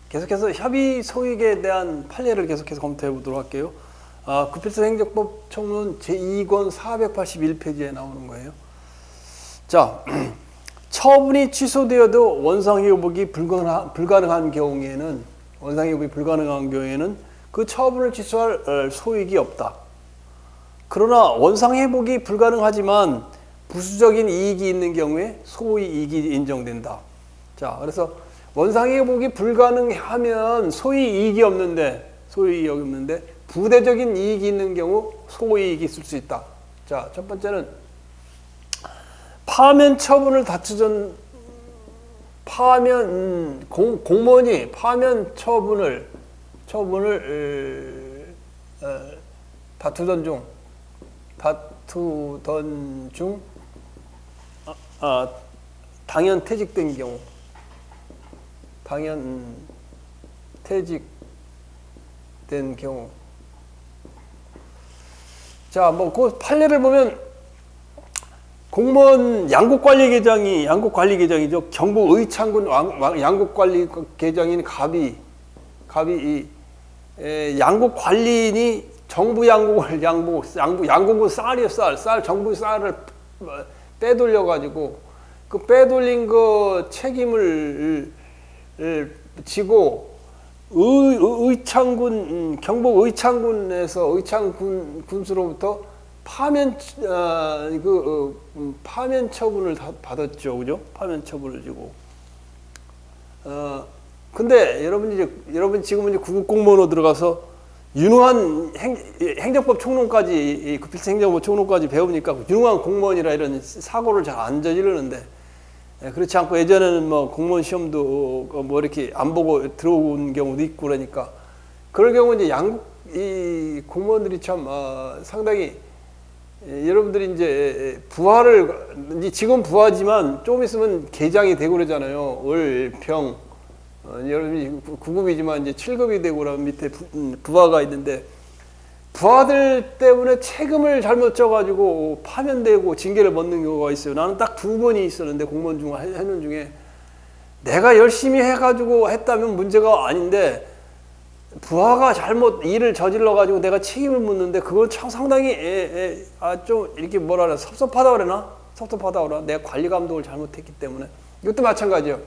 계속해서 협의 소익에 대한 판례를 계속해서 검토해 보도록 할게요. 구필서 행정법 총론 제2권 481페이지에 나오는 거예요. 자, 처분이 취소되어도 원상회복이 불가능한 경우에는 그 처분을 취소할 소익이 없다. 그러나 원상회복이 불가능하지만 부수적인 이익이 있는 경우에 소이익이 인정된다. 자, 그래서 원상회복이 불가능하면 소이익이 없는데 부대적인 이익이 있는 경우 소이익이 있을 수 있다. 자, 첫 번째는 파면 처분을 공무원이 파면 처분을 다투던 중 당연 퇴직된 경우, 자, 뭐 그 판례를 보면 공무원 양국관리계장이죠. 경북 의창군 양국관리계장인 갑이 양국관리인이 정부 양국은 쌀이요, 쌀 정부 쌀을 빼돌려 가지고 그 빼돌린 거 책임을 지고 경북 의창군에서 군수로부터 파면 처분을 받았죠, 그죠? 파면 처분을 지고. 근데 여러분 지금은 이제 구급 공무원으로 들어가서 유능한 행정법 총론까지, 구필서 행정법 총론까지 배우니까 유능한 공무원이라 이런 사고를 잘 안 저지르는데, 그렇지 않고 예전에는 뭐 공무원 시험도 뭐 이렇게 안 보고 들어온 경우도 있고 그러니까, 그럴 경우 이제 이 공무원들이 참 상당히, 여러분들이 이제 이제 지금 부하지만 조금 있으면 계장이 되고 그러잖아요. 을, 평, 여러분이 9급이지만 이제 7급이 되고 그러면 밑에 부하가 있는데, 부하들 때문에 책임을 잘못 져가지고 파면되고 징계를 받는 경우가 있어요. 나는 딱 2번이 있었는데, 공무원 중 하는 중에 내가 열심히 해가지고 했다면 문제가 아닌데 부하가 잘못 일을 저질러가지고 내가 책임을 묻는데, 그건 참 상당히 좀 이렇게 섭섭하다 그러나? 내가 관리 감독을 잘못했기 때문에. 이것도 마찬가지예요.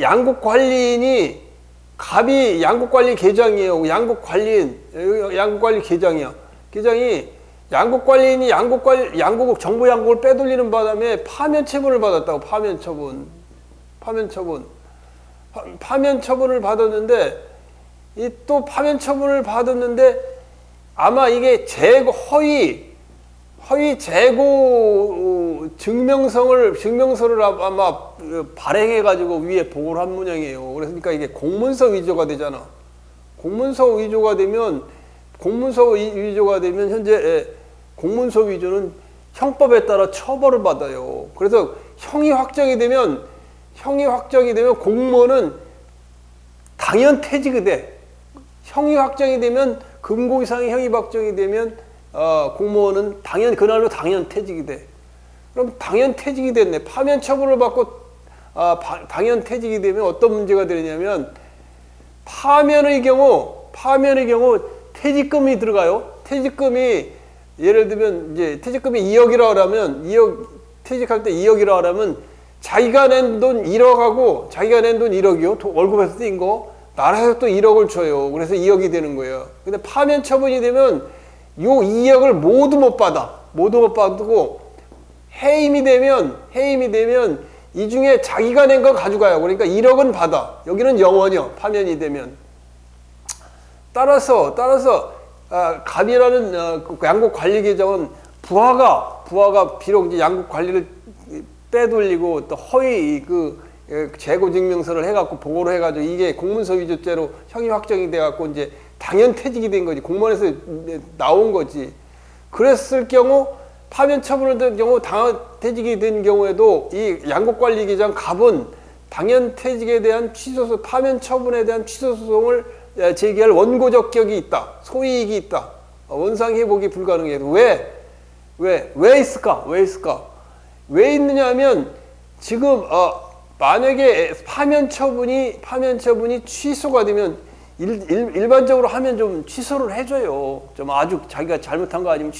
양국관리인이 갑이 양국관리 계장이에요. 양국관리 계장이야. 계장이 양국관리인이 정부 양국을 빼돌리는 바람에 파면 처분을 받았다고. 파면 처분을 받았는데, 또 파면 처분을 받았는데 아마 이게 허위 재고 증명서를 아마 발행해가지고 위에 보고를 한 모양이에요. 그러니까 이게 공문서 위조가 되잖아. 공문서 위조가 되면 현재 공문서 위조는 형법에 따라 처벌을 받아요. 그래서 형이 확정이 되면 공무원은 당연 퇴직이 돼. 형이 확정이 되면, 금고 이상의 형이 확정이 되면 공무원은 그날로 당연 퇴직이 돼. 그럼 당연 퇴직이 됐네. 파면 처분을 받고 당연 퇴직이 되면 어떤 문제가 되느냐면, 파면의 경우 퇴직금이 들어가요. 퇴직금이 예를 들면 이제 퇴직금이 2억이라고 하면, 퇴직할 때 2억이라고 하면 자기가 낸 돈 1억하고 자기가 낸 돈 1억이요. 월급에서 떼인 거 나라에서 또 1억을 줘요. 그래서 2억이 되는 거예요. 근데 파면 처분이 되면 요 2억을 모두 못 받고 해임이 되면 이 중에 자기가 낸 거 가져가요. 그러니까 1억은 받아. 여기는 0원이요. 파면이 되면. 따라서 갑이라는 양국관리계장은 부하가 비록 이제 양국관리를 빼돌리고 또 허위 재고증명서를 해갖고 보고를 해가지고 이게 공문서 위조죄로 형이 확정이 돼갖고 이제 당연 퇴직이 된 거지. 공무원에서 나온 거지. 그랬을 경우, 파면 처분을 된 경우 당연 퇴직이 된 경우에도 이 양국관리계장 갑은 당연 퇴직에 대한 파면 처분에 대한 취소 소송을 제기할 원고적 격이 있다. 소이익이 있다. 원상회복이 불가능해도. 왜 있을까? 왜 있느냐 하면, 지금 만약에 파면 처분이 취소가 되면 일반적으로 하면 좀 취소를 해줘요. 좀 아주 자기가 잘못한 거 아니면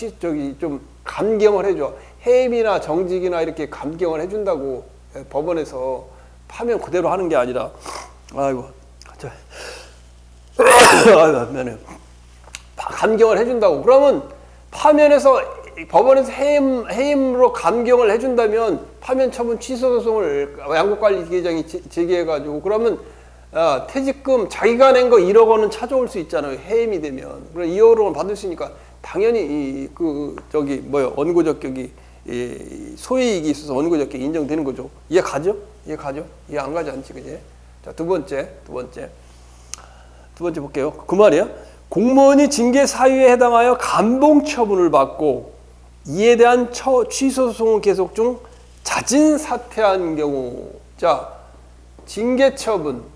좀 감경을 해줘. 해임이나 정직이나 이렇게 감경을 해준다고 법원에서 파면 그대로 하는 게 아니라 아이고 미안해요. 감경을 해준다고. 그러면 파면에서 법원에서 해임으로 감경을 해준다면 파면 처분 취소 소송을 양국관리계장이 제기해가지고 그러면 퇴직금 자기가 낸 거 1억 원은 찾아올 수 있잖아요. 해임이 되면. 그럼 2억 원 받을 수 있으니까 당연히 원고적격이 소이익이 있어서 원고적격이 인정되는 거죠. 이해 가죠? 이해 안 가지 않지, 그지? 자, 두 번째 볼게요. 그 말이야. 공무원이 징계 사유에 해당하여 감봉 처분을 받고 이에 대한 취소 소송은 계속 중 자진 사퇴한 경우. 자, 징계 처분인데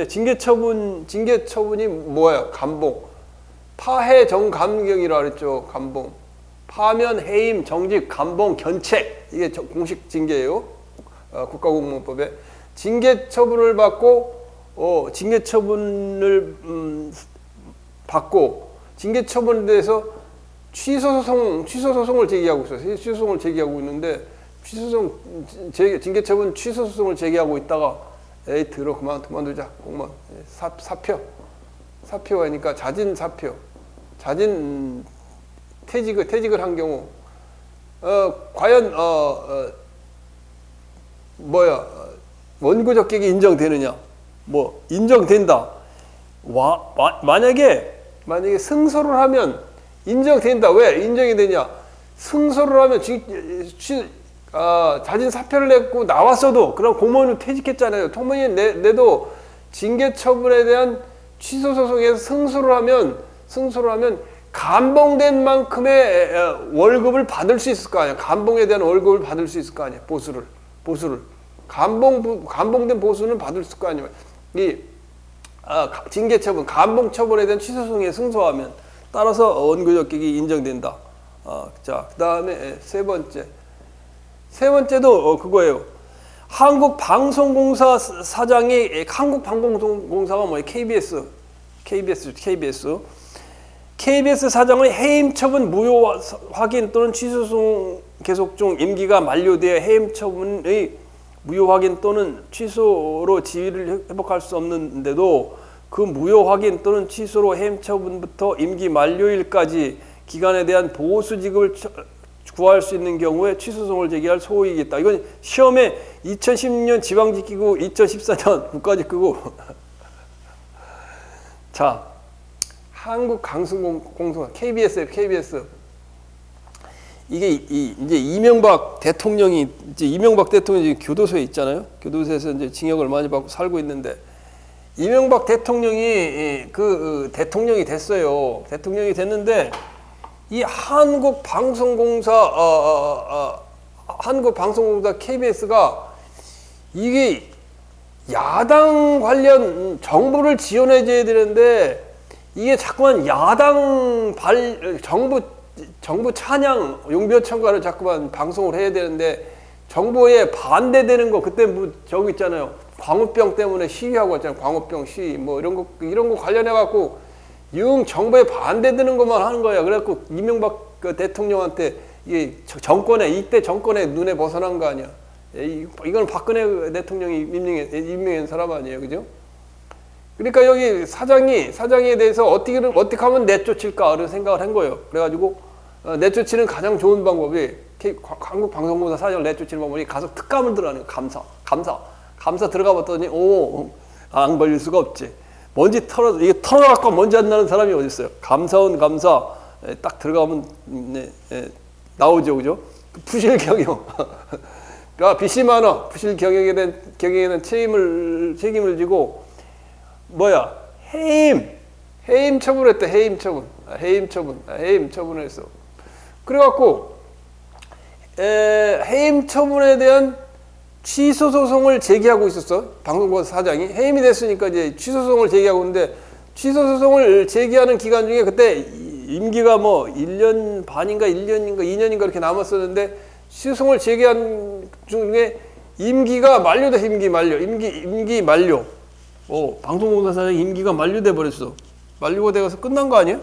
징계 처분이 뭐야? 감봉. 파해 정감경이라 그랬죠. 감봉. 파면, 해임, 정직, 감봉, 견책. 이게 공식 징계예요. 국가공무원법에. 징계 처분을 받고 징계 처분에 대해서 취소 소송을 제기하고 있어요. 취소 소송을 제기하고 있는데 징계 처분 취소 소송을 제기하고 있다가 에이 들어 그만두자. 공무원 사표 하니까 자진 퇴직을 한 경우 과연 원고 적격이 인정되느냐? 인정된다. 만약에 승소를 하면 인정된다. 왜 인정이 되냐? 승소를 하면 자진 사표를 냈고 나왔어도 그럼 공무원은 퇴직했잖아요. 통보인 내도 징계 처분에 대한 취소 소송에서 승소를 하면 감봉된 만큼의 월급을 받을 수 있을 거 아니야. 감봉에 대한 월급을 받을 수 있을 거 아니야. 보수를 감봉된 보수는 받을 수 있을 거 아니야. 징계 처분, 감봉 처분에 대한 취소 소송에 승소하면 따라서 원고 적격이 인정된다. 자, 그다음에 세 번째도 그거예요. 한국방송공사 사장이 한국방송공사가 뭐예요? KBS 사장의 해임 처분 무효 확인 또는 취소 소송 계속 중 임기가 만료되어 해임 처분의 무효 확인 또는 취소로 지위를 회복할 수 없는데도 그 무효 확인 또는 취소로 해임 처분부터 임기 만료일까지 기간에 대한 보수 지급을 구할 수 있는 경우에 취소 소송을 제기할 소익이 있다. 이건 시험에 2016년 지방직기구, 2014년 국가직기구. 자, 한국방송공사 KBS. 이게 이제 이명박 대통령이 교도소에 있잖아요. 교도소에서 이제 징역을 많이 받고 살고 있는데 이명박 대통령이 대통령이 됐어요. 대통령이 됐는데 이 한국방송공사 KBS가 이게 야당 관련 정부를 지원해줘야 되는데 이게 자꾸만 야당 정부 찬양 용비어 청가를 자꾸만 방송을 해야 되는데 정부에 반대되는 거 그때 저기 있잖아요. 광우병 때문에 시위하고 있잖아요. 광우병 시위 이런 거 관련해 갖고 정부에 반대되는 것만 하는 거야. 그래갖고 이명박 대통령한테 이때 정권의 눈에 벗어난 거 아니야. 이건 박근혜 대통령이 임명한 사람 아니에요, 그죠? 그러니까 여기 사장에 대해서 어떻게 하면 내쫓을까 를 생각을 한 거예요. 그래가지고 내쫓는 가장 좋은 방법이 한국방송공사 사장을 내쫓는 방법이 가서 특감을 들어가는 거예요. 감사 들어가 봤더니 안 걸릴 수가 없지. 먼지 털어갖고 먼지 안 나는 사람이 어디 있어요? 감사 딱 들어가면 나오죠, 그죠? 부실 경영. 빚이 많아. 부실 경영에 대한 책임을 지고 해임 처분했대. 해임 처분했어. 그래갖고 해임 처분에 대한 취소 소송을 제기하고 있었어. 방송공사 사장이 해임이 됐으니까 이제 취소 소송을 제기하고 있는데 취소 소송을 제기하는 기간 중에 그때 임기가 1년 반인가 1년인가 2년인가 이렇게 남았었는데 취소송을 제기한 중에 임기가 만료돼. 임기 만료. 방송공사장 임기가 만료돼 버렸어. 만료가 돼서 끝난 거 아니야?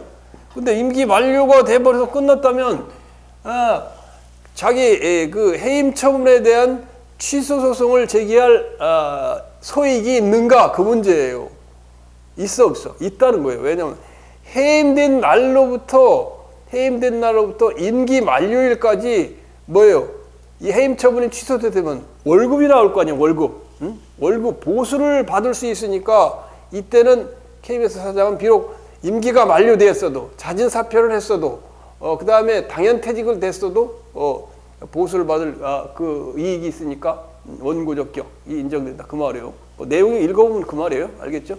근데 임기 만료가 돼 버려서 끝났다면 자기 그 해임 처분에 대한 취소 소송을 제기할 소익이 있는가, 그 문제예요. 있어 없어? 있다는 거예요. 왜냐하면 해임된 날로부터 임기 만료일까지 뭐예요? 이 해임 처분이 취소되면 월급이 나올 거 아니에요. 월급. 응? 월급 보수를 받을 수 있으니까 이때는 KBS 사장은 비록 임기가 만료되었어도, 자진 사퇴를 했어도, 그 다음에 당연퇴직을 됐어도 보수를 받을 그 이익이 있으니까 원고적격이 인정된다, 그 말이에요. 내용이 읽어보면 그 말이에요. 알겠죠?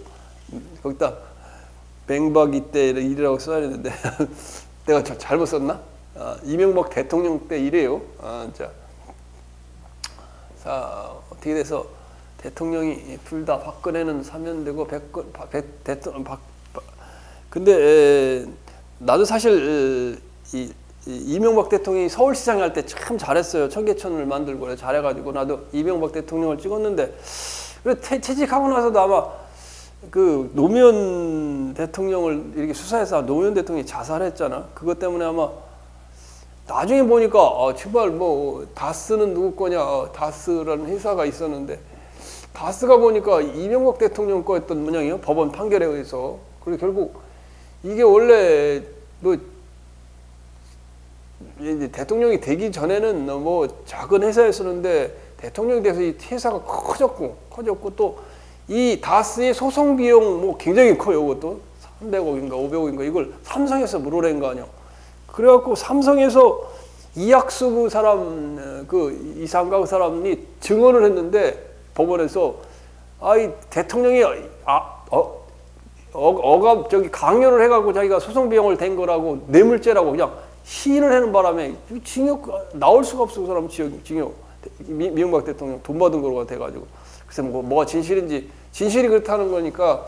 거기다 뱅박이 때 일이라고 써야 되는데 내가 잘못 썼나? 이명박 대통령 때 이래요. 자, 어떻게 돼서 대통령이 둘 다 박근혜는 사면되고 근데 나도 사실 이명박 대통령이 서울시장 할 때 참 잘했어요. 청계천을 만들고 잘해가지고 나도 이명박 대통령을 찍었는데, 그래 퇴직하고 나서도 아마 그 노무현 대통령을 이렇게 수사해서 노무현 대통령이 자살했잖아. 그것 때문에 아마 나중에 보니까 제발 뭐 다스는 누구 거냐, 다스라는 회사가 있었는데 다스가 보니까 이명박 대통령 거였던 모양이에요. 법원 판결에 의해서. 그리고 결국 이게 원래 뭐 대통령이 되기 전에는 뭐 작은 회사였었는데 대통령이 돼서 이 회사가 커졌고 또 이 다스의 소송 비용 뭐 굉장히 커요. 이것도 300억인가 500억인가 이걸 삼성에서 물어낸 거 아니야. 그래갖고 삼성에서 이학수 그 사람, 그 이상가 그 사람이 증언을 했는데 법원에서 이 대통령이 강요를 해갖고 자기가 소송 비용을 댄 거라고 뇌물죄라고 그냥 시인을 하는 바람에 징역 나올 수가 없어. 그 사람 징역. 이명박 대통령 돈 받은 거로 돼가지고. 그래서 뭐가 진실이 그렇다는 거니까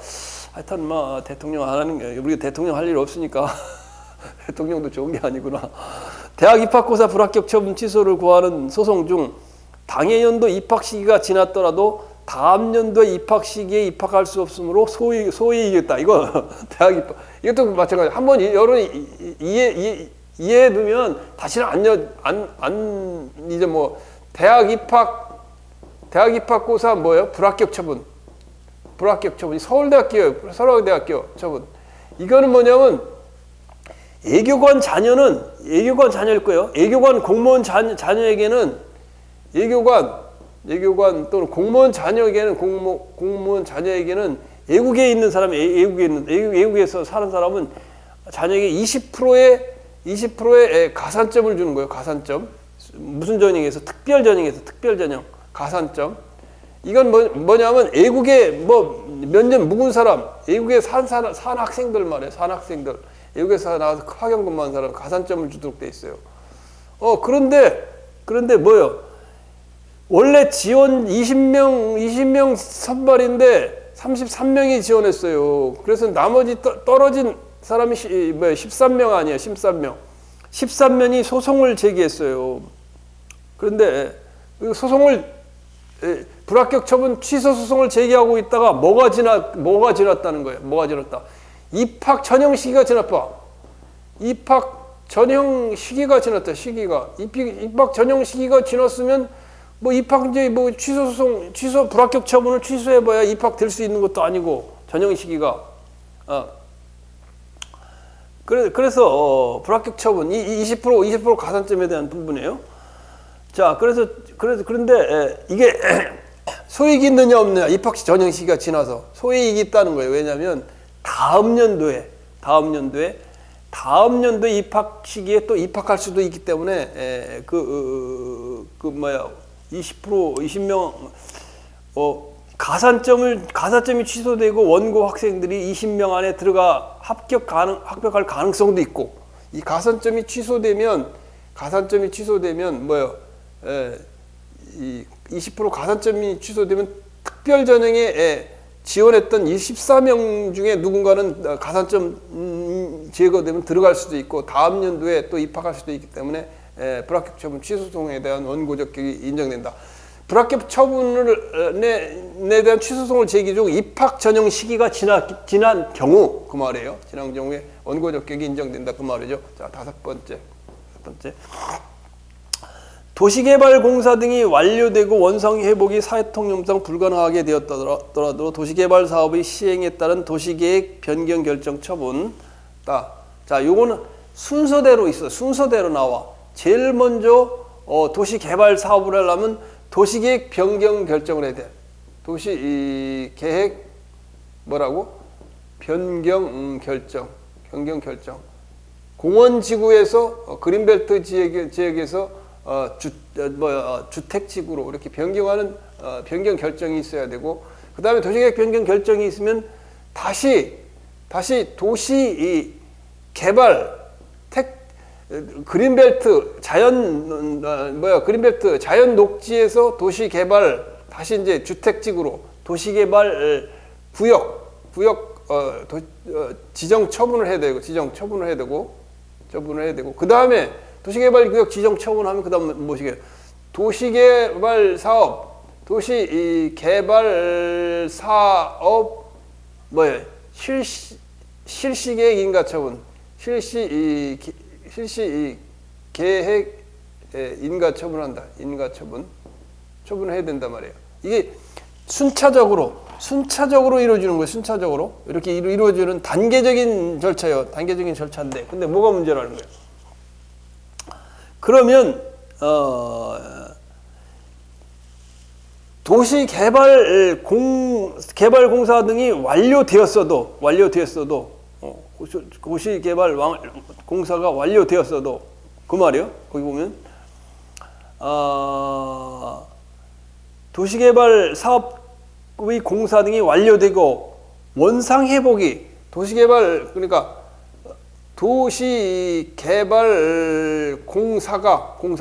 하여튼 뭐 대통령 안 하는 게, 우리가 대통령 할 일 없으니까 대통령도 좋은 게 아니구나. 대학 입학고사 불합격 처분 취소를 구하는 소송 중 당해 연도 입학 시기가 지났더라도 다음 연도에 입학 시기에 입학할 수 없으므로 소위 이겼다. 이거 대학 입학 이것도 마찬가지. 한번 여론이 이해해 두면 다시는 이제 뭐 대학 입학고사 뭐예요? 불합격 처분. 서울대학교 처분. 이거는 뭐냐면 예교관 자녀일 거예요. 예교관 공무원 자녀에게는 예교관 또는 공무원 자녀에게는 공무원 자녀에게는 외국에 있는 사람, 외국에서 사는 사람은 자녀에게 20%의 가산점을 주는 거예요. 가산점. 무슨 전형에서 특별 전형 가산점. 이건 뭐냐면 외국에 뭐 몇 년 묵은 사람, 외국에 산 학생들 말이에요. 산 학생들. 외국에서 나와서 학연 근무한 사람 가산점을 주도록 돼 있어요. 그런데 뭐요? 원래 지원 20명 선발인데 33명이 지원했어요. 그래서 나머지 떨어진 사람이 13명 아니에요. 13명이 소송을 제기했어요. 그런데 불합격 처분 취소 소송을 제기하고 있다가 뭐가 지났다는 거예요. 뭐가 지났다. 입학 전형 시기가 지났다. 입학 전형 시기가 지났다. 입학 전형 시기가 지났으면 뭐 입학이제 뭐 취소 불합격 처분을 취소해봐야 입학될 수 있는 것도 아니고 전형 시기가. 그래서 불합격 처분 20% 가산점에 대한 부분이에요. 자, 그런데 이게 소익이 있느냐 없느냐, 입학 전형 시기가 지나서 소익이 있다는 거예요. 왜냐하면 다음 연도에 입학 시기에 또 입학할 수도 있기 때문에 20명 가산점이 취소되고 원고 학생들이 20명 안에 들어가 합격할 가능성도 있고, 이 가산점이 취소되면 이 20% 가산점이 취소되면 특별 전형에 지원했던 14명 중에 누군가는 가산점 제거되면 들어갈 수도 있고 다음 연도에 또 입학할 수도 있기 때문에 불합격 처분 취소 소송에 대한 원고적 격이 인정된다. 불합격 처분에 대한 취소송을 제기 중 입학 전형 시기가 지난 경우 그 말이에요. 지난 경우에 원고적 격이 인정된다 그 말이죠. 자, 다섯 번째. 도시개발공사 등이 완료되고 원상 회복이 사회통념상 불가능하게 되었더라도 도시개발 사업의 시행에 따른 도시계획 변경 결정 처분. 자, 요거는 순서대로 있어. 순서대로 나와. 제일 먼저 도시개발 사업을 하려면 도시계획 변경 결정을 해야 돼. 도시계획 뭐라고? 변경 결정. 공원지구에서 그린벨트 지역에서 주택지구로 이렇게 변경하는 변경 결정이 있어야 되고, 그 다음에 도시계획 변경 결정이 있으면 다시 도시 개발 그린벨트 자연 녹지에서 도시 개발 다시 이제 주택지구로 도시 개발 구역 지정 처분을 해야 되고 그 다음에 도시개발구역 지정 처분하면 그 다음 무엇이게 도시개발 사업 실시계획 인가 처분 계획 인가 처분한다. 처분을 해야 된단 말이에요. 이게 순차적으로 이루어지는 거예요. 순차적으로 이렇게 이루어지는 단계적인 절차예요. 단계적인 절차인데, 근데 뭐가 문제라는 거예요? 그러면 도시개발공사 등이 완료되었어도 도시개발공사가 완료되었어도 그 말이요. 거기 보면 도시개발 사업의 공사 등이 완료되고 원상회복이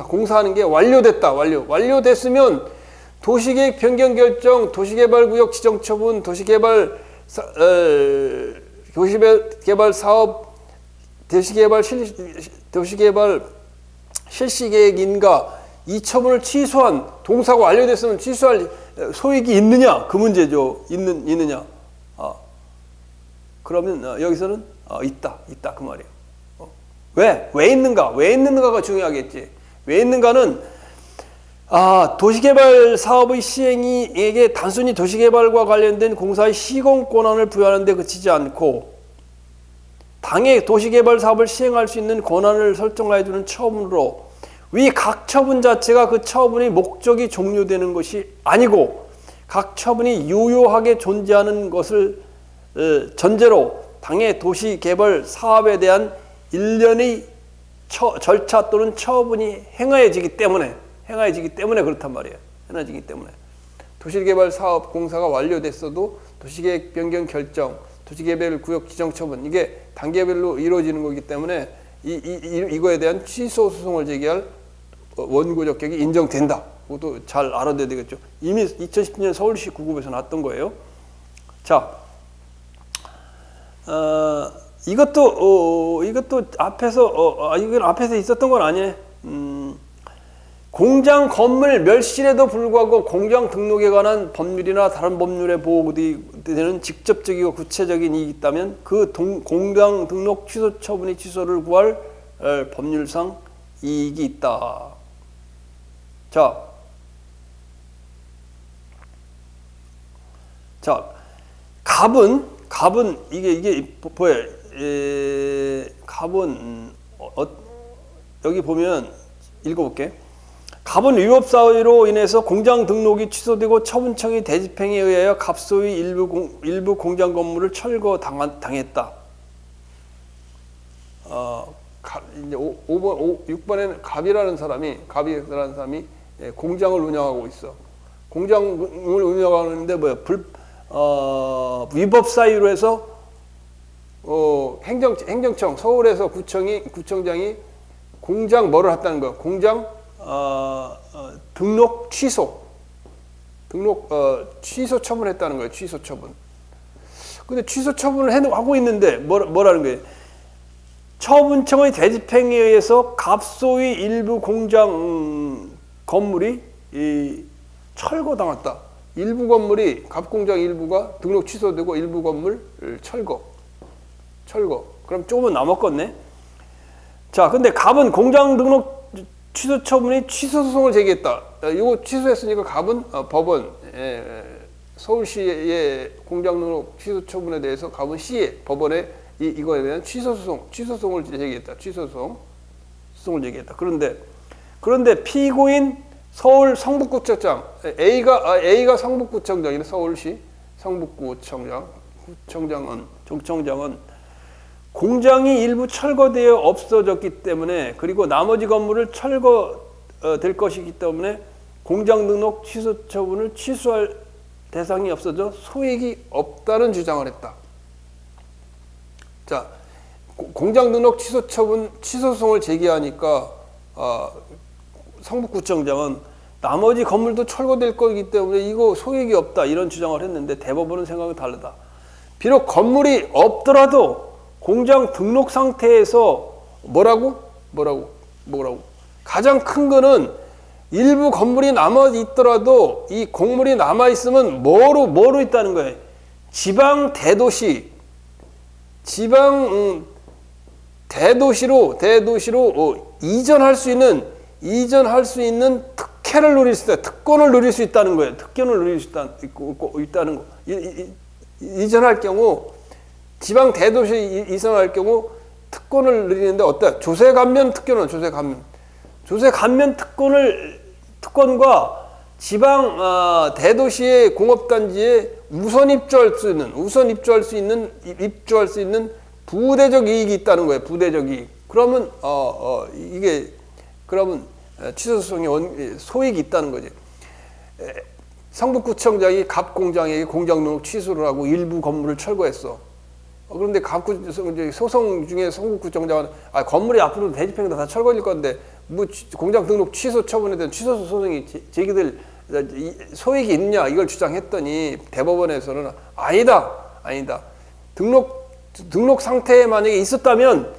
공사하는 게 완료됐으면 도시계획 변경 결정, 도시개발구역 지정 처분, 도시개발 사업, 도시개발 실시계획 인가 이 처분을 취소한 동사가 완료됐으면 취소할 소익이 있느냐 그 문제죠. 있느냐. 그러면 여기서는 있다 그 말이에요. 왜 있는가가 중요하겠지. 왜 있는가는 도시개발 사업의 시행에게 단순히 도시개발과 관련된 공사의 시공 권한을 부여하는 데 그치지 않고 당의 도시개발 사업을 시행할 수 있는 권한을 설정해 주는 처분으로 위 각 처분 자체가 그 처분의 목적이 종료되는 것이 아니고 각 처분이 유효하게 존재하는 것을 전제로 당의 도시개발 사업에 대한 일련의 절차 또는 처분이 행해지기 때문에 그렇단 말이에요. 행해지기 때문에 도시개발 사업 공사가 완료됐어도 도시계획 변경 결정, 도시개발 구역 지정 처분 이게 단계별로 이루어지는 거기 때문에 이거에 대한 취소 소송을 제기할 원고적 격이 인정된다. 그것도 잘 알아둬야 되겠죠. 이미 2010년 서울시 구급에서 나왔던 거예요. 자, 이것도 앞에서 이건 앞에서 있었던 건 아니네. 공장 건물 멸실에도 불구하고 공장 등록에 관한 법률이나 다른 법률에 보호되는 직접적이고 구체적인 이익이 있다면 그 공장 등록 취소 처분의 취소를 구할 법률상 이익이 있다. 자, 갑은 이게 보여요. 갑은 여기 보면 읽어볼게. 갑은 위법 사유로 인해서 공장 등록이 취소되고 처분청이 대집행에 의하여 갑소의 일부 공장 건물을 철거 당했다. 이제 6번에는 갑이라는 사람이 공장을 운영하고 있어. 공장을 운영하는데 위법 사유로 해서 행정청 서울에서 구청장이 공장 뭐를 했다는 거야. 공장 등록 취소 처분을 했다는 거예요. 취소 처분. 근데 취소 처분을 하고 있는데 뭐라는 거예요? 처분청의 대집행에 의해서 갑소의 일부 공장 건물이 철거당했다. 일부 건물이 갑공장 일부가 등록 취소되고 일부 건물 철거. 그럼 조금은 남았겠네. 자, 근데 갑은 공장 등록 취소 처분이 취소 소송을 제기했다. 이거 취소했으니까 갑은 법원 서울시의 공장 등록 취소 처분에 대해서 갑은 시에 법원에 이거에 대한 취소송을 제기했다. 취소송을 제기했다. 그런데 피고인 서울 성북구청장 A가 성북구청장이네. 서울시 성북구청장은 공장이 일부 철거되어 없어졌기 때문에 그리고 나머지 건물을 철거될 것이기 때문에 공장 등록 취소 처분을 취소할 대상이 없어져 소액이 없다는 주장을 했다. 자, 공장 등록 취소 처분 취소송을 제기하니까 성북구청장은 나머지 건물도 철거될 거기 때문에 이거 소액이 없다 이런 주장을 했는데 대법원은 생각이 다르다. 비록 건물이 없더라도 공장 등록 상태에서 뭐라고? 가장 큰 거는 일부 건물이 남아 있더라도 이 공물이 남아 있으면 뭐로 있다는 거예요. 지방 대도시로 이전할 수 있는 특혜를 누릴 수 있다. 특권을 누릴 수 있다는 거예요. 특권을 누릴 수 있다는 거. 이전할 경우 지방 대도시 이전할 경우 특권을 누리는데 어때? 조세 감면 특권은 조세 감면 특권과 지방 대도시의 공업단지에 우선 입주할 수 있는 부대적 이익이 있다는 거예요. 부대적 이익. 그러면 그러면 취소소송의 소익이 있다는 거지. 성북구청장이 갑공장에게 공장 등록 취소를 하고 일부 건물을 철거했어. 그런데 소송 중에 성북구청장은 건물이 앞으로 대집행도 다 철거될 건데 뭐 공장 등록 취소 처분에 대한 취소 소송이 제기될 소익이 있냐 이걸 주장했더니 대법원에서는 아니다. 등록 상태에 만약에 있었다면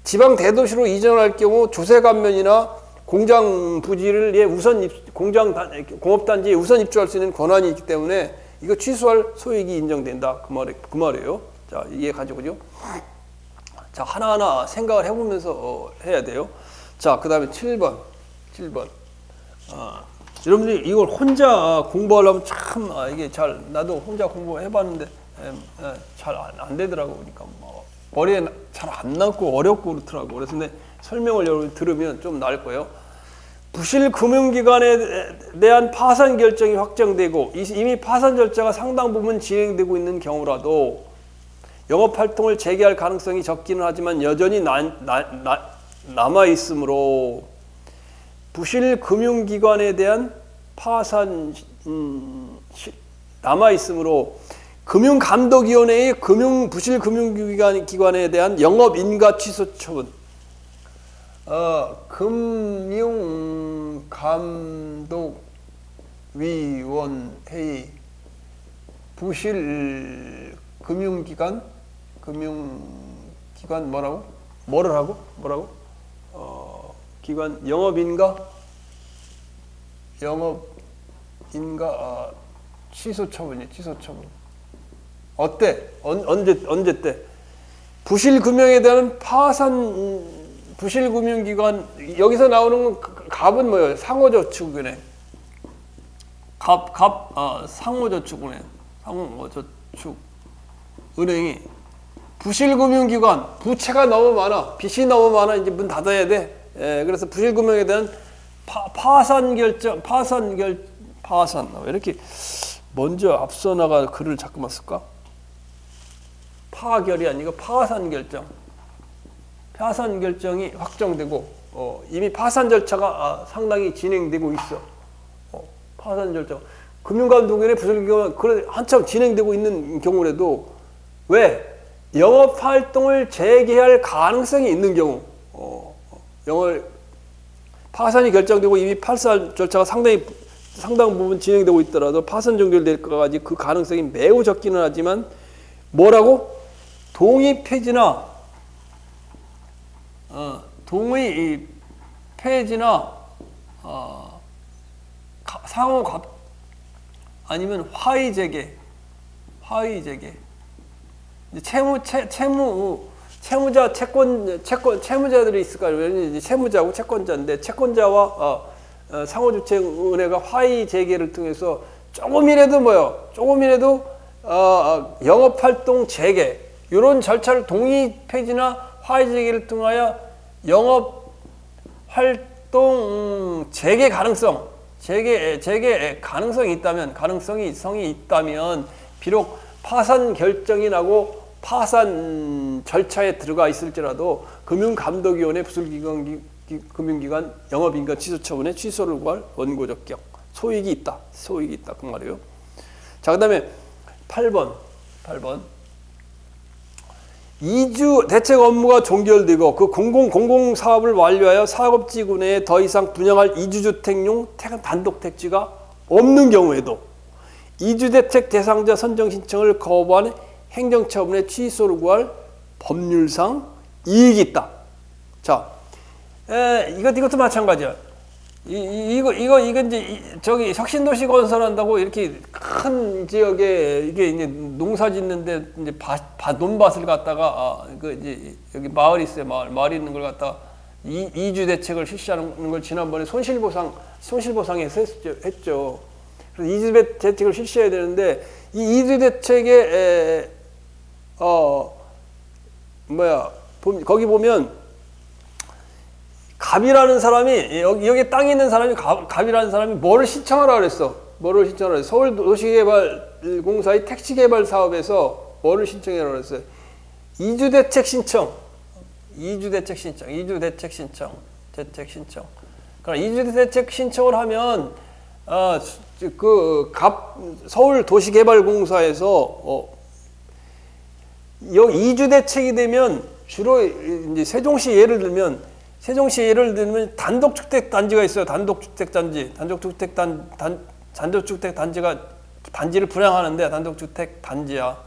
지방 대도시로 이전할 경우 조세 감면이나 공장 부지를 공업단지에 우선 입주할 수 있는 권한이 있기 때문에 이거 취소할 소익이 인정된다 그 말이에요. 자, 이해 가지고요. 자, 하나하나 생각을 해보면서 해야 돼요. 자, 그 다음에 7번. 여러분들이 이걸 혼자 공부하려면 참 이게 나도 혼자 공부해봤는데 잘 안 되더라고. 그러니까 머리에 잘 안 남고 어렵고 그렇더라고. 그래서 근데 설명을 여러분 들으면 좀 나을 거예요. 부실 금융기관에 대한 파산 결정이 확정되고 이미 파산 절차가 상당 부분 진행되고 있는 경우라도 영업활동을 재개할 가능성이 적기는 하지만 여전히 남아 있으므로 부실 금융기관에 대한 파산 남아 있으므로 금융감독위원회의 부실 금융기관에 대한 영업인가 취소 처분. 금융감독위원회의 부실 금융기관 뭐를 하고? 기관 영업인가 취소 처분. 어때? 언제 때? 부실 금융에 대한 부실 금융기관 여기서 나오는 갑은 뭐예요? 상호저축은행. 상호저축은행이 부실금융기관 부채가 너무 많아, 빚이 너무 많아, 이제 문 닫아야 돼. 그래서 부실금융에 대한 파산 왜 이렇게 먼저 앞서 나가 글을 자꾸만 쓸까? 파결이 아니고 파산 결정이 확정되고 이미 파산 절차가 상당히 진행되고 있어. 파산 절차. 금융감독원의 부실기관 그래 한참 진행되고 있는 경우라도 왜 영업활동을 재개할 가능성이 있는 경우 파산이 결정되고 이미 파산 절차가 상당 부분 진행되고 있더라도 파산 종결될 것까지 그 가능성이 매우 적기는 하지만 뭐라고? 동의 폐지나 동의 이 폐지나 상호 갑 아니면 화의 재개, 채무자 채무자들이 있을까요? 왜냐면 채무자고 채권자인데 채권자와 상호주체은혜가 화의 재개를 통해서 조금이라도 영업활동 재개 이런 절차를 동의 폐지나 화의 재개를 통하여 영업활동 재개 가능성이 있다면 비록 파산 결정이 나고 파산 절차에 들어가 있을지라도 금융감독위원회 부설금융기관 영업인가 취소 처분에 취소를 구할 원고적 격 소익이 있다 그 말이에요. 자, 그다음에 8번 이주 대책 업무가 종결되고 그 공공 사업을 완료하여 사업지 군내에 더 이상 분양할 이주주택용 단독 택지가 없는 경우에도 이주대책 대상자 선정 신청을 거부한 행정처분에 취소를 구할 법률상 이익이 있다. 자, 이것도 마찬가지야. 이거 이제 저기 혁신도시 건설한다고 이렇게 큰 지역에 이게 이제 농사 짓는데 이제 논밭을 갖다가 이제 여기 마을이 있어요. 마을이 있는 걸 갖다가 이주 대책을 실시하는 걸 지난번에 손실보상에서 했죠. 그래서 이주 대책을 실시해야 되는데 이 이주 대책에 거기 보면 갑이라는 사람이 여기 땅에 있는 사람이 갑이라는 사람이 뭐를 신청하라 그랬어? 서울도시개발공사의 택지개발 사업에서 뭐를 신청하라 그랬어요? 이주대책 신청. 그러니까 이주대책 신청을 하면 서울도시개발공사에서 여기 이주대책이 되면 주로 이제 세종시 예를 들면 단독주택 단지가 있어요. 단독주택 단지를 분양하는데 단독주택 단지야.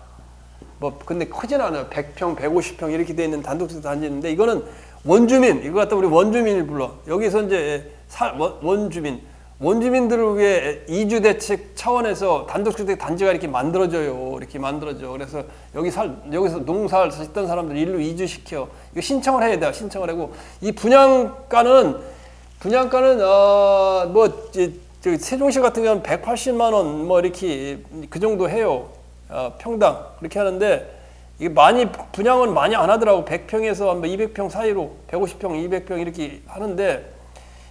근데 크진 않아요. 100평, 150평 이렇게 돼 있는 단독주택 단지인데 이거는 원주민, 이거 갖다 우리 원주민을 불러. 여기서 이제 원주민들을 위해 이주대책 차원에서 단독주택 단지가 이렇게 만들어져요. 그래서 여기서 농사를 짓던 사람들 일로 이주시켜. 이거 신청을 해야 돼요. 신청을 하고 이 분양가는 세종시 같은 경우는 180만 원 이렇게 그 정도 해요. 평당 그렇게 하는데 이게 분양은 많이 안 하더라고. 100평에서 한 200평 사이로 150평, 200평 이렇게 하는데.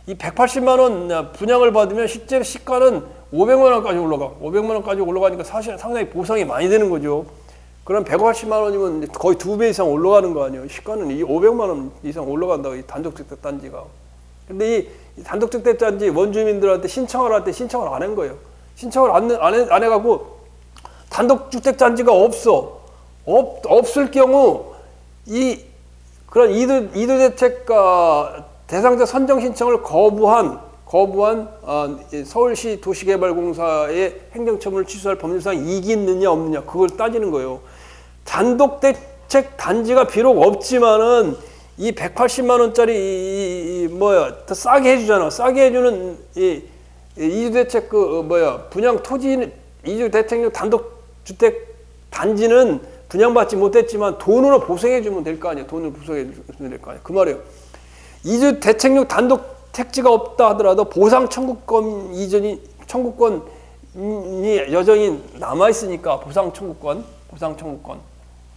이 180만 원 분양을 받으면 실제 시가는 500만 원까지 올라가. 500만 원까지 올라가니까 사실 상당히 보상이 많이 되는 거죠. 그럼 150만 원이면 거의 2배 이상 올라가는 거 아니에요. 시가는 500만 원 이상 올라간다고, 이 단독주택 단지가. 근데 이 단독주택 단지 원주민들한테 신청을 할 때 신청을 안 한 거예요. 신청을 안 해갖고 단독주택 단지가 없을 경우 그런 이주대책과 대상자 선정 신청을 거부한 서울시 도시개발공사의 행정처분을 취소할 법률상 이익이 있느냐 없느냐 그걸 따지는 거예요. 단독대책 단지가 비록 없지만은 이 180만 원짜리 더 싸게 해주잖아. 싸게 해주는 이 이주대책 분양 토지 이주대책용 단독주택 단지는 분양받지 못했지만 돈으로 보상해주면 될 거 아니에요. 그 말이에요. 이주 대책용 단독 택지가 없다 하더라도 보상 청구권이 여전히 남아 있으니까 보상 청구권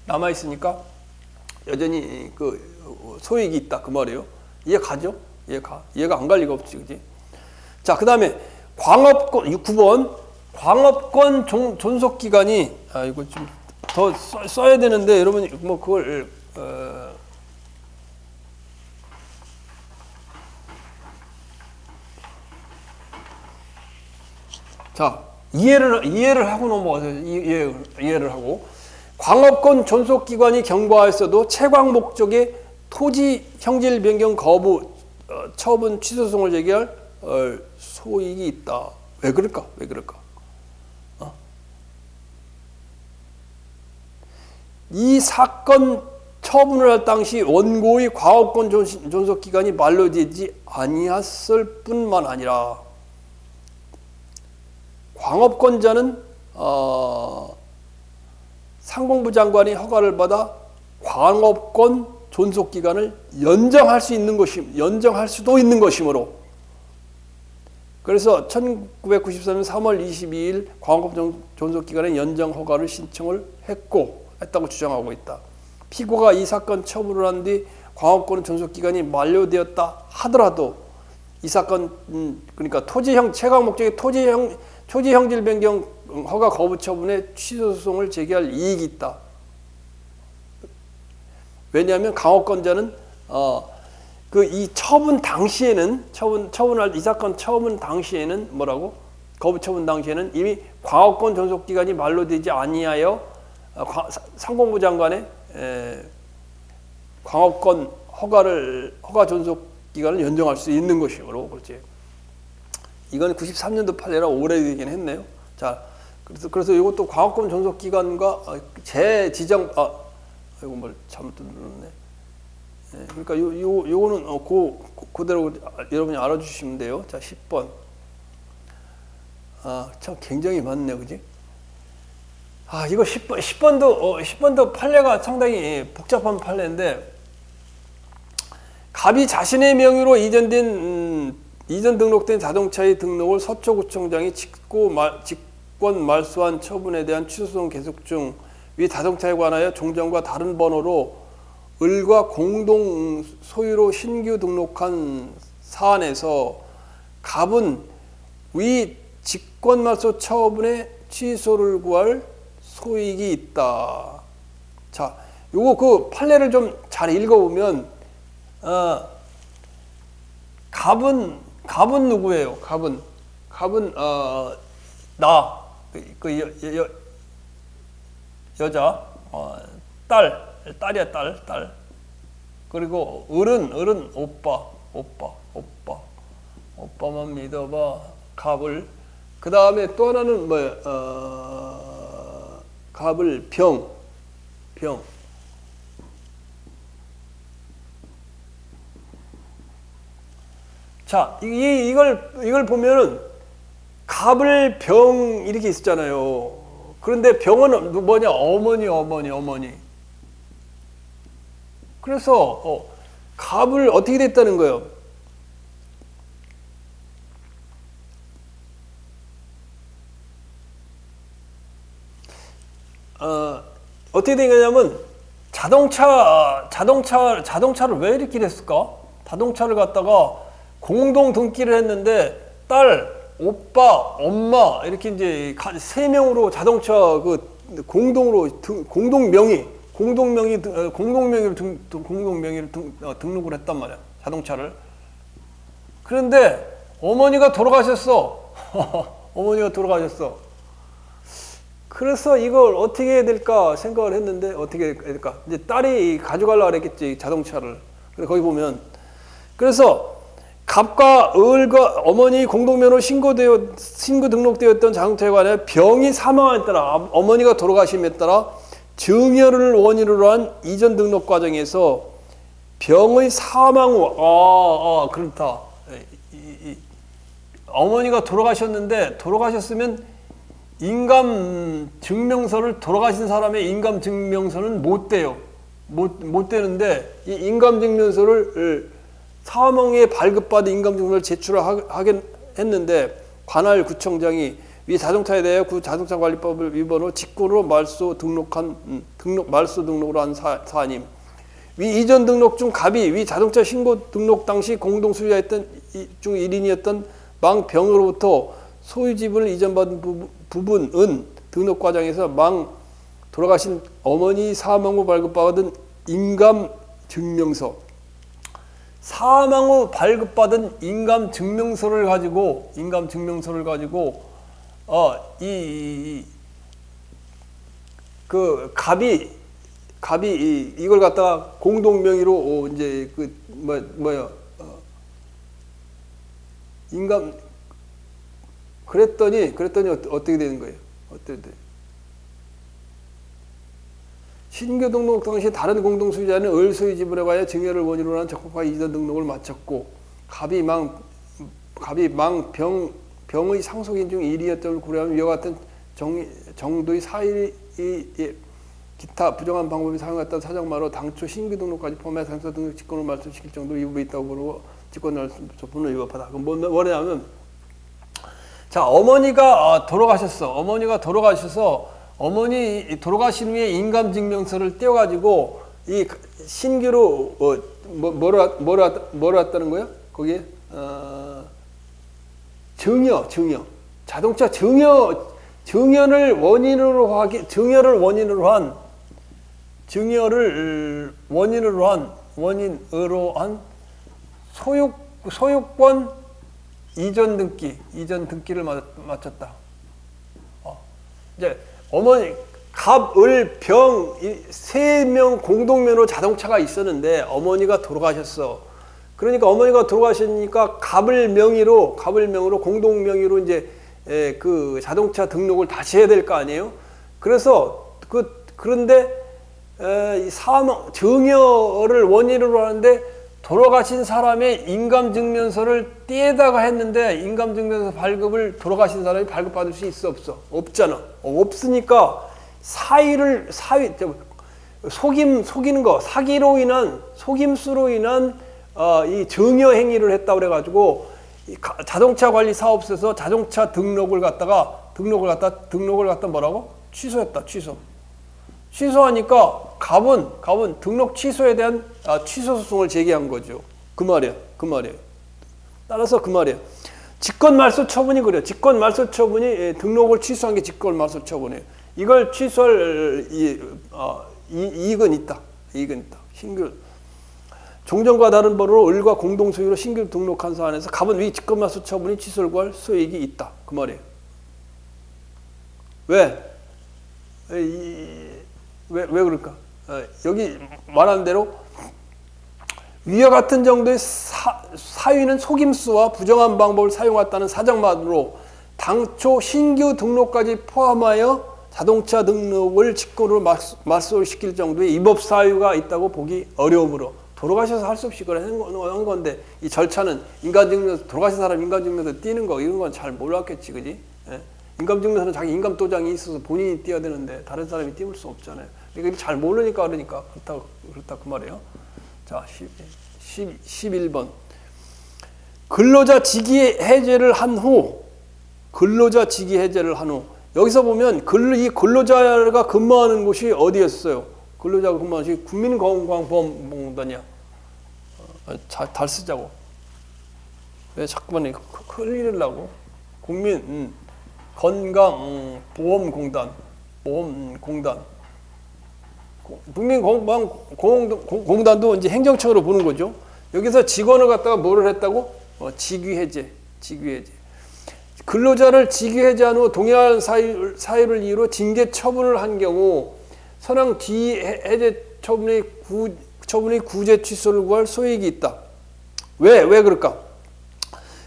남아 있으니까 여전히 그 소익이 있다 그 말이에요. 이해가죠? 이해가 안 갈 리가 없지, 그지? 자, 그다음에 9번 광업권 존속 기간이 이거 좀 더 써야 되는데 여러분 그걸 자, 이해를 하고 넘어가세요. 이해를 하고. 광업권 존속기관이 경과하였어도 채광 목적의 토지 형질 변경 거부 처분 취소송을 제기할 소익이 있다. 왜 그럴까? 이 사건 처분을 할 당시 원고의 광업권 존속 기간이 만료되지 아니했을 뿐만 아니라 광업권자는 상공부 장관이 허가를 받아 광업권 존속 기간을 연장할 수도 있는 것이므로, 그래서 1994년 3월 22일 광업권 존속 기간의 연장 허가를 신청을 했다고 주장하고 있다. 피고가 이 사건 처분을 한 뒤 광업권 존속 기간이 만료되었다 하더라도 이 사건 그러니까 최강 목적의 토지 형질 변경 허가 거부 처분에 취소 소송을 제기할 이익이 있다. 왜냐하면 광업권자는 이 처분 당시에는 처분할 이 사건 처분 당시에는 뭐라고? 거부 처분 당시에는 이미 광업권 존속 기간이 만료되지 아니하여 상공부 장관의 광업권 허가 존속 기간을 연장할 수 있는 것이므로, 그렇지. 이건 93년도 판례라 오래되긴 했네요. 자, 그래서 이것도 광업권 존속 기간과 재지정 이거 뭘 잘못 눌렀네. 그러니까 요거는 그대로 여러분이 알아주시면 돼요. 자, 10번. 참 굉장히 많네요, 그지? 이거 10번도 판례가 상당히 복잡한 판례인데, 갑이 자신의 명의로 이전 등록된 자동차의 등록을 서초구청장이 직권 말소한 처분에 대한 취소소송 계속 중 위 자동차에 관하여 종전과 다른 번호로 을과 공동 소유로 신규 등록한 사안에서 갑은 위 직권 말소 처분에 취소를 구할 소익이 있다. 자, 요거 그 판례를 좀 잘 읽어보면 갑은 누구예요? 갑은 여자, 딸이야, 딸. 그리고 을은 오빠만 믿어봐. 갑을. 그 다음에 또 하나는 갑을 병. 자, 이걸 보면은 갑을 병 이렇게 있었잖아요. 그런데 병은 뭐냐? 어머니. 그래서 갑을 어떻게 됐다는 거예요? 어떻게 된 거냐면 자동차를 왜 이렇게 했을까? 자동차를 갖다가 공동 등기를 했는데 딸, 오빠, 엄마 이렇게 이제 세 명으로 자동차 공동으로 공동 명의로 등록을 했단 말이야, 자동차를. 그런데 어머니가 돌아가셨어. 어머니가 돌아가셨어. 그래서 이걸 어떻게 해야 될까 생각을 했는데, 어떻게 해야 될까? 이제 딸이 가져가려고 그랬겠지, 자동차를. 근데 거기 보면, 그래서 갑과 을과 어머니 공동면허 신고 등록되었던 자동차에 관해 병이 사망에 따라, 어머니가 돌아가심에 따라 증여를 원인으로 한 이전 등록 과정에서 병의 사망 후, 그렇다. 어머니가 돌아가셨으면 인감증명서를, 돌아가신 사람의 인감증명서는 못 돼요. 못 되는데, 이 인감증명서를 사망에 발급받은 인감증명서를 제출하긴 했는데, 관할 구청장이 위 자동차에 대해 구 자동차관리법을 위반으로 직권으로 말소 등록을 한 사안임. 위 이전 등록 중 갑이 위 자동차 신고 등록 당시 공동 소유자였던 중 1인이었던 망 병으로부터 소유 지분을 이전받은 부분은 등록 과정에서 망 돌아가신 어머니 사망 후 발급받은 인감증명서, 사망 후 발급받은 인감증명서를 가지고 갑이 이걸 갖다가 공동 명의로 이제 인감 그랬더니 어떻게 되는 거예요? 어떻게 돼? 신규 등록 당시 다른 공동소유자는 을 소유 지분에 관하여 증여를 원인으로 한 적법화 이전 등록을 마쳤고 갑이 병의 상속인 중 1위였던 고려하면 이와 같은 정도의 사일이 기타 부정한 방법이 사용했던 사정마로 당초 신규 등록까지 포함해 상속 등록 직권을 말소시킬 정도로 위법이 있다고 보고 직권을 말소분을 위법하다. 그럼 뭐냐면 자, 어머니가 돌아가셨어. 어머니가 돌아가셔서 어머니 돌아가신 후에 인감증명서를 떼어가지고 이 신규로 뭐로 했다는 거예요? 거기에 증여 자동차 증여를 원인으로 한 소유권 이전 등기를 마쳤다. 이제 어머니 갑, 을, 병 세 명 공동면허 자동차가 있었는데 어머니가 돌아가셨어. 그러니까 어머니가 돌아가시니까 갑을 명의로 공동 명의로 이제 그 자동차 등록을 다시 해야 될 거 아니에요. 그래서 그런데 증여를 원인으로 하는데 돌아가신 사람의 인감증명서를 떼다가 했는데 인감증명서 발급을 돌아가신 사람이 발급받을 수 있어 없어? 없잖아. 없으니까 속이는 거, 사기로 인한 속임수로 인한 이 증여 행위를 했다고 그래가지고 자동차 관리 사업소에서 자동차 등록을 갖다 뭐라고? 취소했다. 취소하니까 갑은 등록 취소에 대한 취소 소송을 제기한 거죠. 그 말이야. 따라서 그 말이야. 직권말소 처분이 그래요. 직권말소 처분이 등록을 취소한 게 직권말소 처분이에요. 이걸 취소할 이익은 있다. 신규 종전과 다른 법으로 을과 공동소유로 신규 등록한 사안에서 갑은 위 직권말소 처분이 취소를 구할 소익이 있다. 그 말이에요. 왜 그럴까? 여기 말한 대로 위와 같은 정도의 사유는 속임수와 부정한 방법을 사용했다는 사정만으로 당초 신규 등록까지 포함하여 자동차 등록을 직권으로 말소시킬 정도의 위법 사유가 있다고 보기 어려우므로 돌아가셔서 할 수 없이 그걸 한 건데 이 절차는 인감증명서 돌아가신 사람 인감증명서 띄는 거 이런 건 잘 몰랐겠지, 그지? 예? 인감증명서는 자기 인감도장이 있어서 본인이 띄어야 되는데 다른 사람이 띄울 수 없잖아요. 그러니까 잘 모르니까 그렇다 그 말이에요. 자, 11번. 근로자 직위 해제를 한 후 여기서 보면 이 근로자가 근무하는 곳이 어디였어요? 근로자가 근무하는 곳이 국민건강보험공단이야. 잘 쓰자고. 왜 자꾸만 흘리려고? 국민건강보험공단. 국민건강공단도 이제 행정처로 보는 거죠. 여기서 직원을 갖다가 뭐를 했다고? 직위해제. 근로자를 직위해제한 후 동일한 사유를 이유로 징계 처분을 한 경우 선항 뒤해제 처분의 구제 취소를 구할 소익이 있다. 왜 그럴까?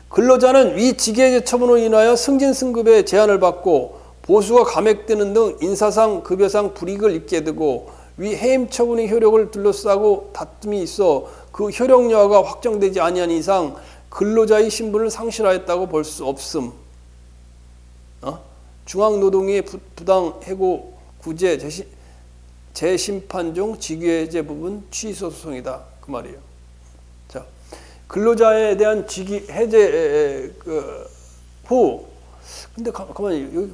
근로자는 위 직위해제 처분으로 인하여 승진 승급에 제한을 받고 보수가 감액되는 등 인사상 급여상 불이익을 입게 되고 위 해임 처분의 효력을 둘러싸고 다툼이 있어 그 효력 여하가 확정되지 아니한 이상 근로자의 신분을 상실하였다고 볼 수 없음. 중앙노동위의 부당 해고 구제 재심판 중 직위해제 부분 취소 소송이다. 그 말이에요. 자, 근로자에 대한 직위 해제 후 근데 가만히 여기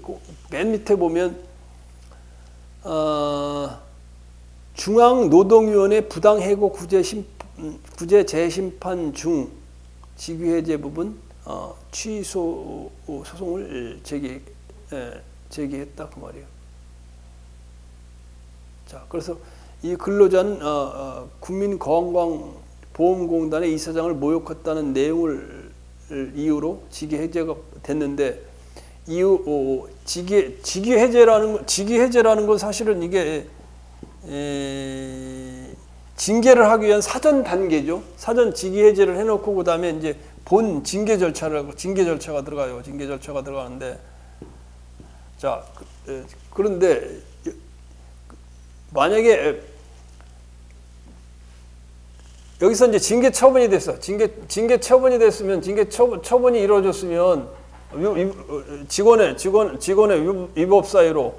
맨 밑에 보면 중앙노동위원회 부당 해고 구제 재심판 중 직위해제 부분 취소 소송을 제기했다 그 말이에요. 자, 그래서 이 근로자는 국민건강보험공단의 이사장을 모욕했다는 내용을 이유로 직위해제가 됐는데 이후 직위해제라는 건 사실은 이게 징계를 하기 위한 사전 단계죠. 사전 직위해제를 해놓고 그 다음에 이제 본 징계 절차가 들어가요. 징계 절차가 들어가는데 자 그런데 만약에 여기서 이제 징계 처분이 됐어. 징계 처분이 됐으면 처분이 이루어졌으면 직원의 위법 사유로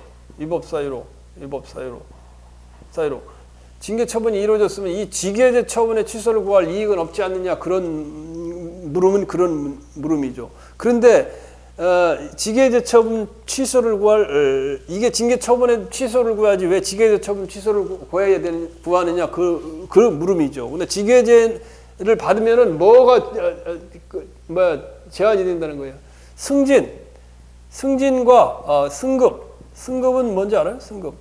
징계 처분이 이루어졌으면 이 직외제 처분의 취소를 구할 이익은 없지 않느냐, 그런 물음이죠. 그런데 직외제 처분 취소를 구할 이게 징계 처분의 취소를 구해야지 왜 직외제 처분 취소를 구하느냐, 그 물음이죠. 근데 직외제를 받으면은 뭐가 제한이 된다는 거예요. 승진과 승급은 뭔지 알아요? 승급.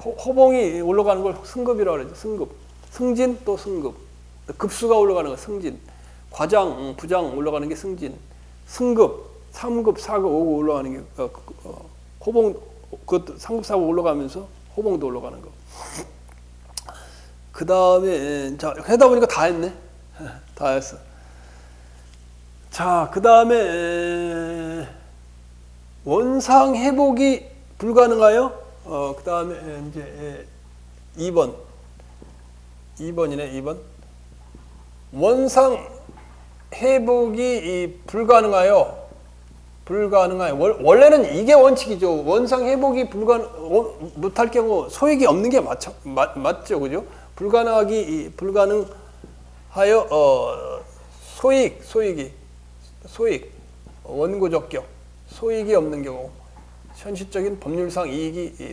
호봉이 올라가는 걸 승급이라고 그러죠. 승진 또 승급. 급수가 올라가는 거 승진. 과장, 부장 올라가는 게 승진. 승급, 3급, 4급, 5급 올라가는 게 호봉, 그것도 3급, 4급 올라가면서 호봉도 올라가는 거. 그 다음에 자, 하다 보니까 다 했네. 다 했어. 자, 그 다음에 원상 회복이 불가능하여 그 다음에 이제 2번이네. 원상 회복이 불가능하여 원래는 이게 원칙이죠. 원상 회복이 못할 경우 소액이 없는 게 맞죠, 그죠? 불가능하여 소익 원고 적격 소익이 없는 경우, 현실적인 법률상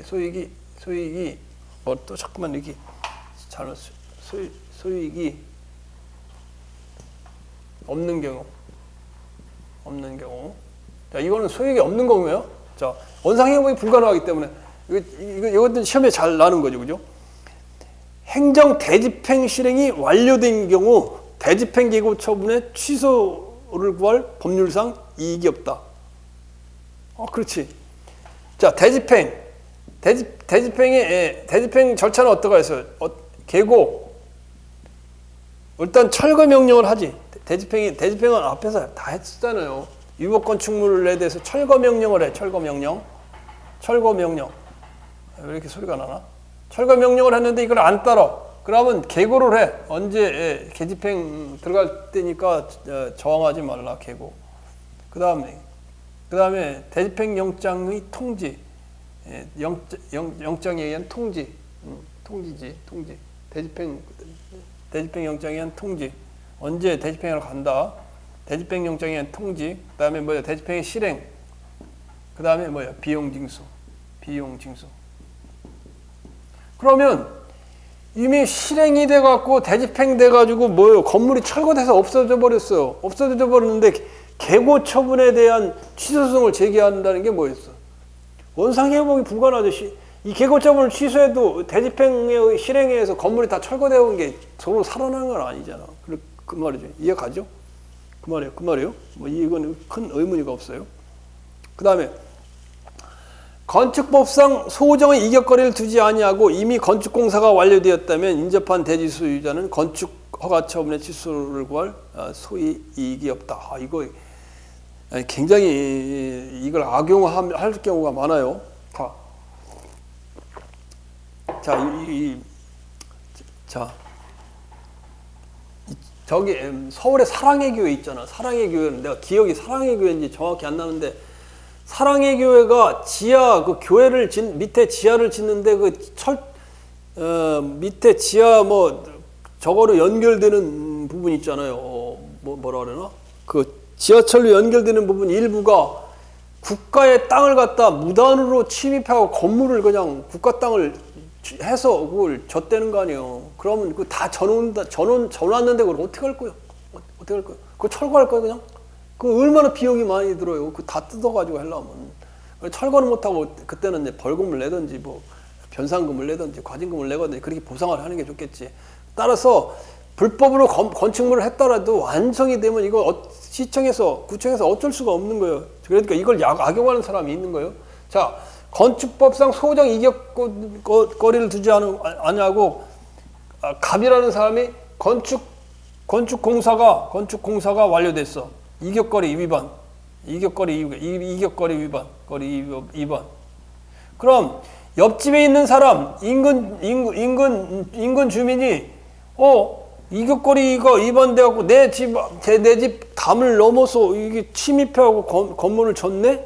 소익이 또 자꾸만 이렇게 잘못 소익이 없는 경우. 자, 이거는 소익이 없는 거고요. 자, 원상회복이 불가능하기 때문에 이것도 시험에 잘 나는 거죠, 그죠? 행정 대집행 실행이 완료된 경우 대집행 계고 처분의 취소를 구할 법률상 이익이 없다. 그렇지. 자, 대집행 절차는 어떠가 있어요? 계고 일단 철거 명령을 하지. 대집행은 앞에서 다 했었잖아요. 위법 건축물에 대해서 철거 명령을 해. 철거 명령. 왜 이렇게 소리가 나나? 철거 명령을 했는데 이걸 안 따라. 그러면 계고를 해. 언제 계집행 들어갈 때니까 저항하지 말라. 계고. 그 다음에 대집행 영장의 통지. 영장에 의한 통지지. 대집행 영장에 의한 통지. 언제 대집행을 간다. 대집행 영장에 의한 통지. 그 다음에 대집행의 실행. 그 다음에 비용징수. 그러면 이미 실행이 돼갖고 대집행 돼가지고 건물이 철거돼서 없어져 버렸어요. 없어져 버렸는데 계고 처분에 대한 취소소송을 제기한다는 게 뭐였어? 원상회복이 불가능하듯이 이 계고 처분을 취소해도 대집행의 실행에 의해서 건물이 다 철거되어 온 게 서로 살아나는 건 아니잖아. 그 말이죠. 이해가죠? 그 말이에요. 이건 큰 의문이가 없어요. 그 다음에 건축법상 소정의 이격거리를 두지 아니하고 이미 건축공사가 완료되었다면 인접한 대지 소유자는 건축허가 처분의 취소를 구할 소위 이익이 없다. 이거 굉장히 이걸 악용할 경우가 많아요. 저기 서울에 사랑의 교회 있잖아. 사랑의 교회는 내가 기억이 사랑의 교회인지 정확히 안 나는데, 사랑의 교회가 교회를 밑에 지하를 짓는데 밑에 지하 저거로 연결되는 부분 있잖아요. 뭐라 그러나? 그 지하철로 연결되는 부분 일부가 국가의 땅을 갖다 무단으로 침입하고 건물을 그냥 국가 땅을 해서 그걸 줬다는 거 아니에요. 그러면 그 다 전놨는데 그걸 어떻게 할 거예요? 그거 철거할 거예요, 그냥? 그 얼마나 비용이 많이 들어요. 그 다 뜯어가지고 하려면. 철거는 못하고 그때는 이제 벌금을 내든지 변상금을 내든지 과징금을 내든지 그렇게 보상을 하는 게 좋겠지. 따라서 불법으로 건축물을 했더라도 완성이 되면 이거 시청에서 구청에서 어쩔 수가 없는 거예요. 그러니까 이걸 악용하는 사람이 있는 거예요. 자, 건축법상 소정 이격거리를 두지 않냐고 갑이라는 사람이 건축공사가 완료됐어. 이격거리 위반. 그럼 옆집에 있는 사람, 인근 주민이, 이격거리가 위반돼갖고 내 집 담을 넘어서 이게 침입하고 건물을 졌네?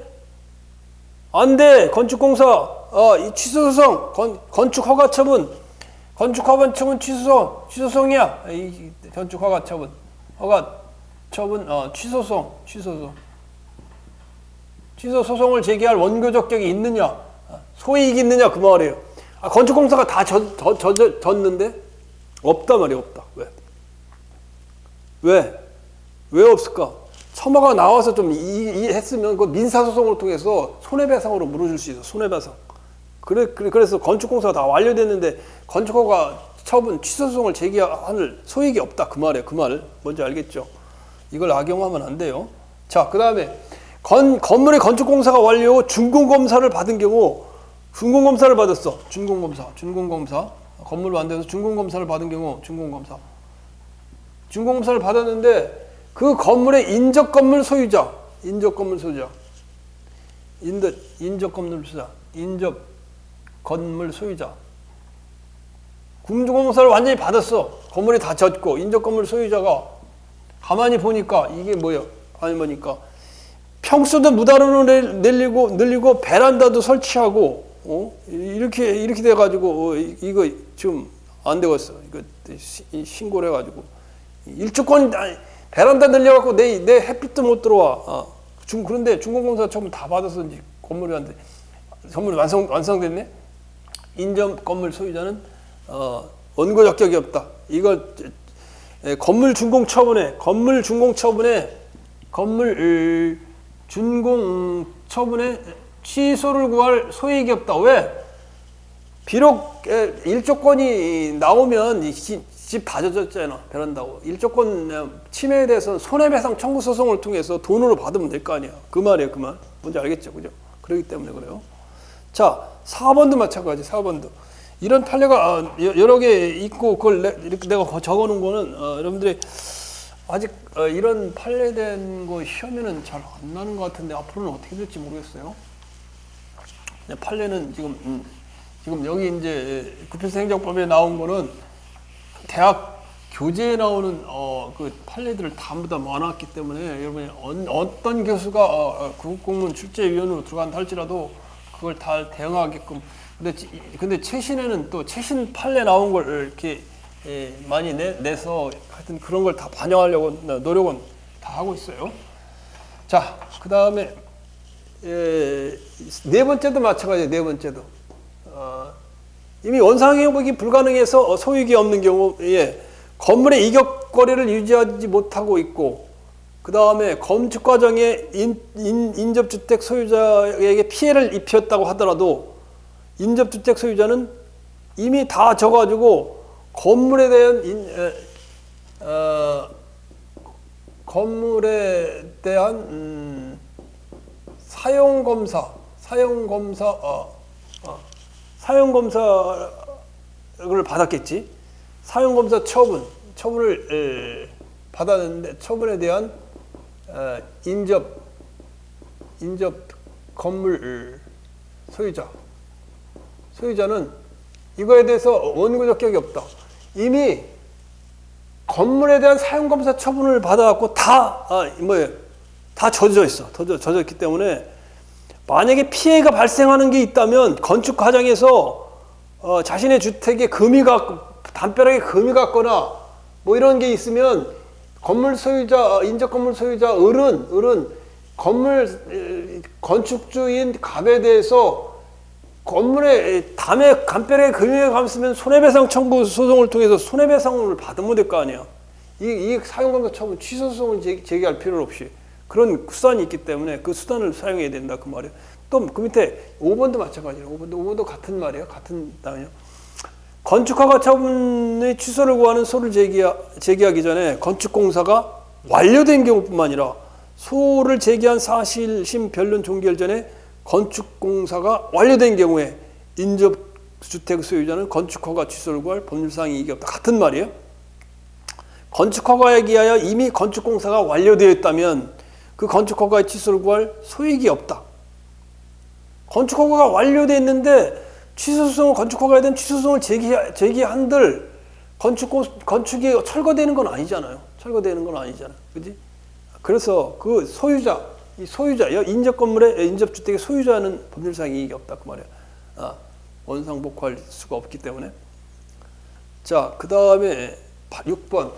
안 돼! 건축공사, 이 취소소송, 건축허가 처분, 취소소송이야. 이 건축허가 처분, 취소소송을 제기할 원고적 격이 있느냐, 소이익이 있느냐, 그 말이에요. 건축공사가 다 졌는데? 없단 말이에요, 없다. 왜 없을까? 처마가 나와서 좀 했으면 그 민사소송을 통해서 손해배상으로 물어줄 수 있어, 손해배상. 그래서 건축공사가 다 완료됐는데 건축허가 처분, 취소소송을 제기할 소익이 없다. 그 말이에요. 그 말을 뭔지 알겠죠? 이걸 악용하면 안 돼요. 자, 그 다음에 건물의 건축공사가 완료 준공검사를 받은 경우, 준공검사를 받았어. 준공검사. 건물 만들어서 준공검사를 받은 경우, 준공검사를 받았는데 그 건물의 인접건물 소유자, 준공검사를 완전히 받았어. 건물이 다 졌고 인접건물 소유자가 가만히 보니까 이게 뭐야? 가만히 보니까 평수도 무단으로 늘리고 베란다도 설치하고 이렇게 돼가지고 이거 지금 안 되겠어. 이거 신고를 해가지고 일조권 베란다 늘려갖고 내 햇빛도 못 들어와. 그런데 준공검사 처분 다 받아서 이제 건물이 완성됐네. 인접 건물 소유자는 원고적 격이 없다. 이거 건물 준공 처분에 취소를 구할 소익이 없다. 왜? 비록 일조권이 나오면 집 다 젖었잖아. 베란다고. 일조권 침해에 대해서는 손해배상 청구 소송을 통해서 돈으로 받으면 될 거 아니야. 그 말이에요. 그 말. 뭔지 알겠죠? 그죠? 그렇기 때문에 그래요. 자, 4번도 마찬가지. 4번도. 이런 판례가 여러 개 있고 그걸 이렇게 내가 적어놓은 거는 여러분들이 아직 이런 판례된 거 시험에는 잘 안 나는 것 같은데 앞으로는 어떻게 될지 모르겠어요. 판례는 지금 여기 이제 구필생행정법에 나온 거는 대학 교재에 나오는 그 판례들을 전부 다 모아놨기 때문에 여러분이 어떤 교수가 구급공무원 출제위원으로 들어간다 할지라도 그걸 다 대응하게끔. 근데 최신에는 또 최신 판례 나온 걸 이렇게 많이 내서 하여튼 그런 걸 다 반영하려고 노력은 다 하고 있어요. 자, 그 다음에 네 번째도 마찬가지예요. 네 번째도 이미 원상 회복이 불가능해서 소유익이 없는 경우에 건물의 이격거리를 유지하지 못하고 있고, 그 다음에 건축 과정에 인접주택 소유자에게 피해를 입혔다고 하더라도 인접주택 소유자는 이미 다 져가지고 건물에 대한 사용검사를 받았겠지. 사용검사 처분을 받았는데 처분에 대한 인접 건물 소유자는 이거에 대해서 원고적 격이 없다. 이미 건물에 대한 사용검사 처분을 받아갖고 다 젖어 있어. 젖었기 때문에 만약에 피해가 발생하는 게 있다면 건축 과정에서 자신의 주택에 담벼락에 금이 갔거나 뭐 이런 게 있으면 건물 소유자, 인접 건물 소유자 을은 건축주인 갑에 대해서 건물에 담벼락에 금이 갔으면 손해배상 청구 소송을 통해서 손해배상을 받으면 될 거 아니야. 이 사용검사 처분 취소 소송을 제기할 필요 없이 그런 수단이 있기 때문에 그 수단을 사용해야 된다 그 말이에요. 또 그 밑에 5번도 마찬가지예요. 5번도 같은 말이에요. 같은 단어요. 건축허가 처분의 취소를 구하는 소를 제기하기 전에 건축공사가 완료된 경우뿐만 아니라 소를 제기한 사실심 변론 종결 전에 건축공사가 완료된 경우에 인접주택 소유자는 건축허가 취소를 구할 법률상 이익이 없다. 같은 말이에요. 건축허가에 기하여 이미 건축공사가 완료되어 있다면 그 건축허가의 취소를 구할 소익이 없다. 건축허가가 완료되어 있는데 취소소송을 건축허가에 대한 취소소송을 제기한들 건축이 철거되는 건 아니잖아요. 철거되는 건 아니잖아요. 그지? 그래서 그 소유자, 인접 건물의 인접 주택의 소유자는 법률상 이익이 없다 그 말이야. 원상복구할 수가 없기 때문에. 자, 그 다음에 6번.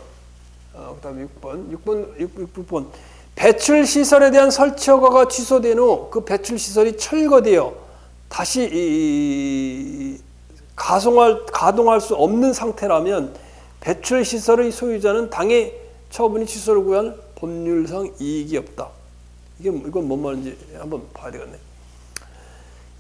그다음에 6번. 배출 시설에 대한 설치 허가가 취소된 후 그 배출 시설이 철거되어 다시 가동할 수 없는 상태라면 배출 시설의 소유자는 당해 처분이 취소를 구한 법률상 이익이 없다. 이건 뭔 말인지 한번 봐야 되겠네.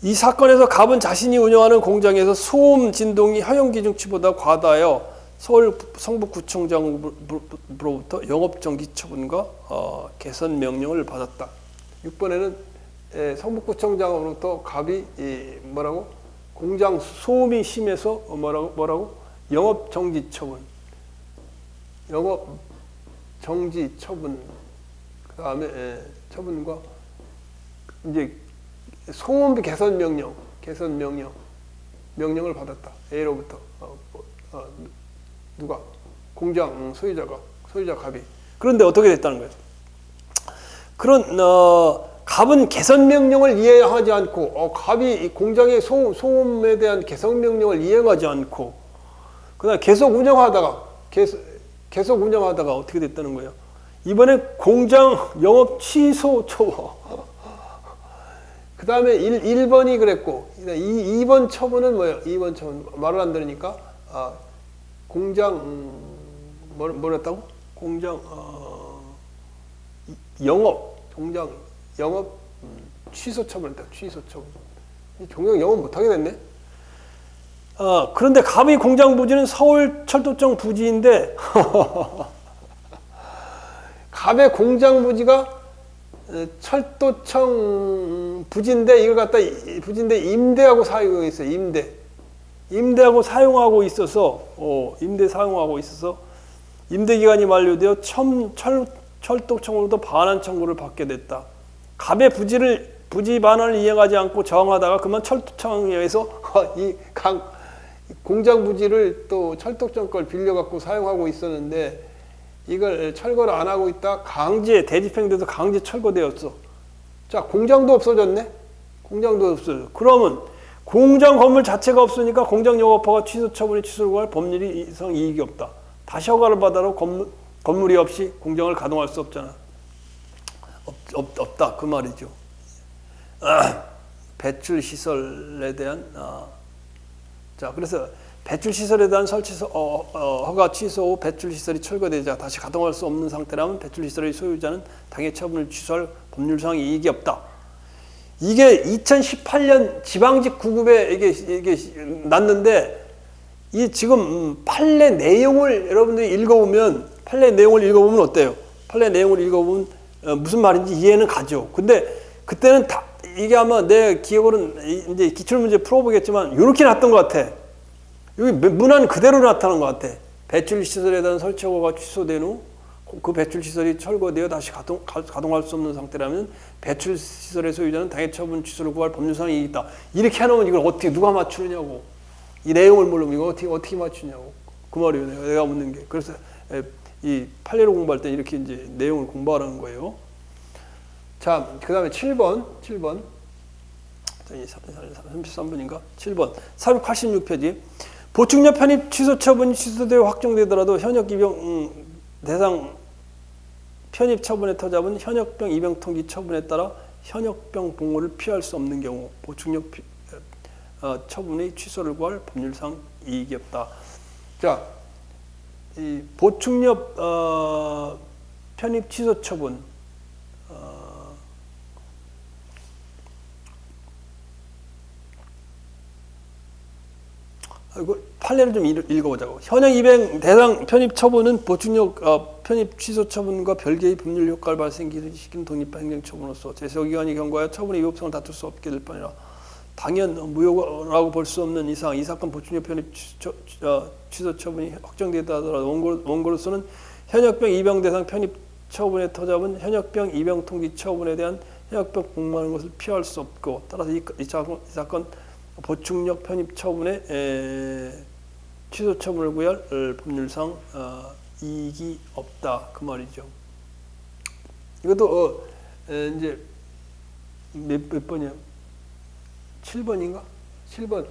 이 사건에서 갑은 자신이 운영하는 공장에서 소음 진동이 허용 기준치보다 과다하여 서울 성북구청장으로부터 영업정지 처분과 개선 명령을 받았다. 6번에는 성북구청장으로부터 갑이 뭐라고? 공장 소음이 심해서 뭐라고? 영업정지 처분. 영업정지 처분. 그 다음에 처분과 이제 소음비 개선 명령을 받았다. A로부터 누가? 공장 소유자 갑이. 그런데 어떻게 됐다는 거예요? 갑은 개선 명령을 이행하지 않고 갑이 공장의 소음에 대한 개선 명령을 이행하지 않고 그다음 계속 운영하다가 어떻게 됐다는 거예요? 이번에 공장 영업 취소 처분. 그 다음에 1번이 그랬고 2번 처분은 뭐예요? 2번 처분 말을 안 들으니까 공장 뭐랬다고? 공장 영업 취소 처분했다. 취소 처분. 종영 영업 못하게 됐네. 그런데 갑의 공장 부지는 서울 철도청 부지인데 갑의 공장 부지가 철도청 부지인데 이걸 갖다 부지인데 임대하고 사용하고 있어요. 임대하고 사용하고 있어서 임대 기간이 만료되어 철도청으로부터 반환 청구를 받게 됐다. 갑의 부지 반환을 이행하지 않고 저항하다가 그만 철도청에 의해서 이 공장 부지를 또 철도청 걸 빌려 갖고 사용하고 있었는데 이걸 철거를 안 하고 있다 대집행돼서 강제 철거되었어. 자, 공장도 없어졌네. 공장도 없어져. 그러면 공장 건물 자체가 없으니까 공장 영업허가 취소 처분이 취소를 구할 법률상 이익이 없다. 다시 허가를 받아도 건물이 없이 공장을 가동할 수 없잖아. 없다 그 말이죠. 배출 시설에 대한 자, 그래서 배출 시설에 대한 허가 취소 후 배출 시설이 철거되자 다시 가동할 수 없는 상태라면 배출 시설의 소유자는 당해 처분을 취소할 법률상 이익이 없다. 이게 2018년 지방직 9급에 이게 났는데 이 지금 판례 내용을 여러분들이 읽어보면 어때요? 판례 내용을 읽어보면 무슨 말인지 이해는 가죠. 근데 그때는 이게 아마 내 기억으로는 이제 기출문제 풀어보겠지만 이렇게 났던 것 같아. 여기 문안 그대로 나타난 것 같아. 배출 시설에 대한 설치 허가가 취소된 후 그 배출 시설이 철거되어 다시 가동할 수 없는 상태라면 배출 시설의 소유자는 당해 처분 취소를 구할 법률상 이익이 있다. 이렇게 해놓으면 이걸 어떻게 누가 맞추느냐고. 이 내용을 모르면 이거 어떻게 맞추냐고. 그 말이에요. 내가 묻는 게. 그래서 이 판례를 공부할 때 이렇게 이제 내용을 공부하라는 거예요. 자, 그 다음에 7번. 33분인가? 7번. 486페이지. 보충력 편입 취소 처분이 취소되어 확정되더라도 현역 입영 대상 편입 처분에 터잡은 현역병 입영 통지 처분에 따라 현역병 봉호를 피할 수 없는 경우 보충력 처분의 취소를 구할 법률상 이익이 없다. 자, 이 보충력 편입 취소 처분 이거 판례를 좀 읽어보자고. 현역 입영 대상 편입 처분은 보충력 편입 취소 처분과 별개의 법률 효과를 발생시키는 독립한 행정처분으로서 제소기관이 경고하여 처분의 위법성을 다툴 수 없게 될 뿐이라 당연 무효라고 볼 수 없는 이상 이 사건 보충력 편입 취소 처분이 확정되다 하더라도 원고로서는 현역병 입영 대상 편입 처분에 터잡은 현역병 입영 통지 처분에 대한 현역병 복무하는 것을 피할 수 없고 따라서 이 사건 보충력 편입 처분에 취소 처분을 구할 법률상 이익이 없다 그 말이죠. 이것도 이제 몇 번이야? 7번인가? 7번.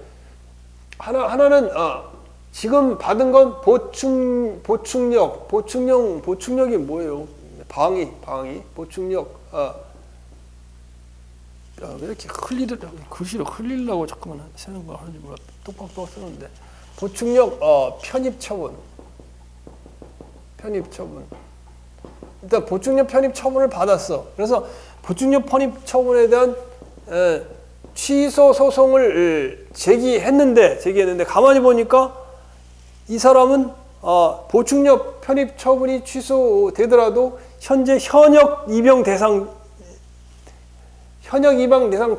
하나는 지금 받은 건 보충력이 뭐예요? 방위, 보충력. 왜 이렇게 글씨로 흘리려고 자꾸만 쓰는 거 하는지 몰라. 똑똑똑 쓰는데. 보충력 편입 처분. 일단 보충력 편입 처분을 받았어. 그래서 보충력 편입 처분에 대한 취소 소송을 제기했는데 가만히 보니까 이 사람은 보충력 편입 처분이 취소되더라도 현재 현역 입영 대상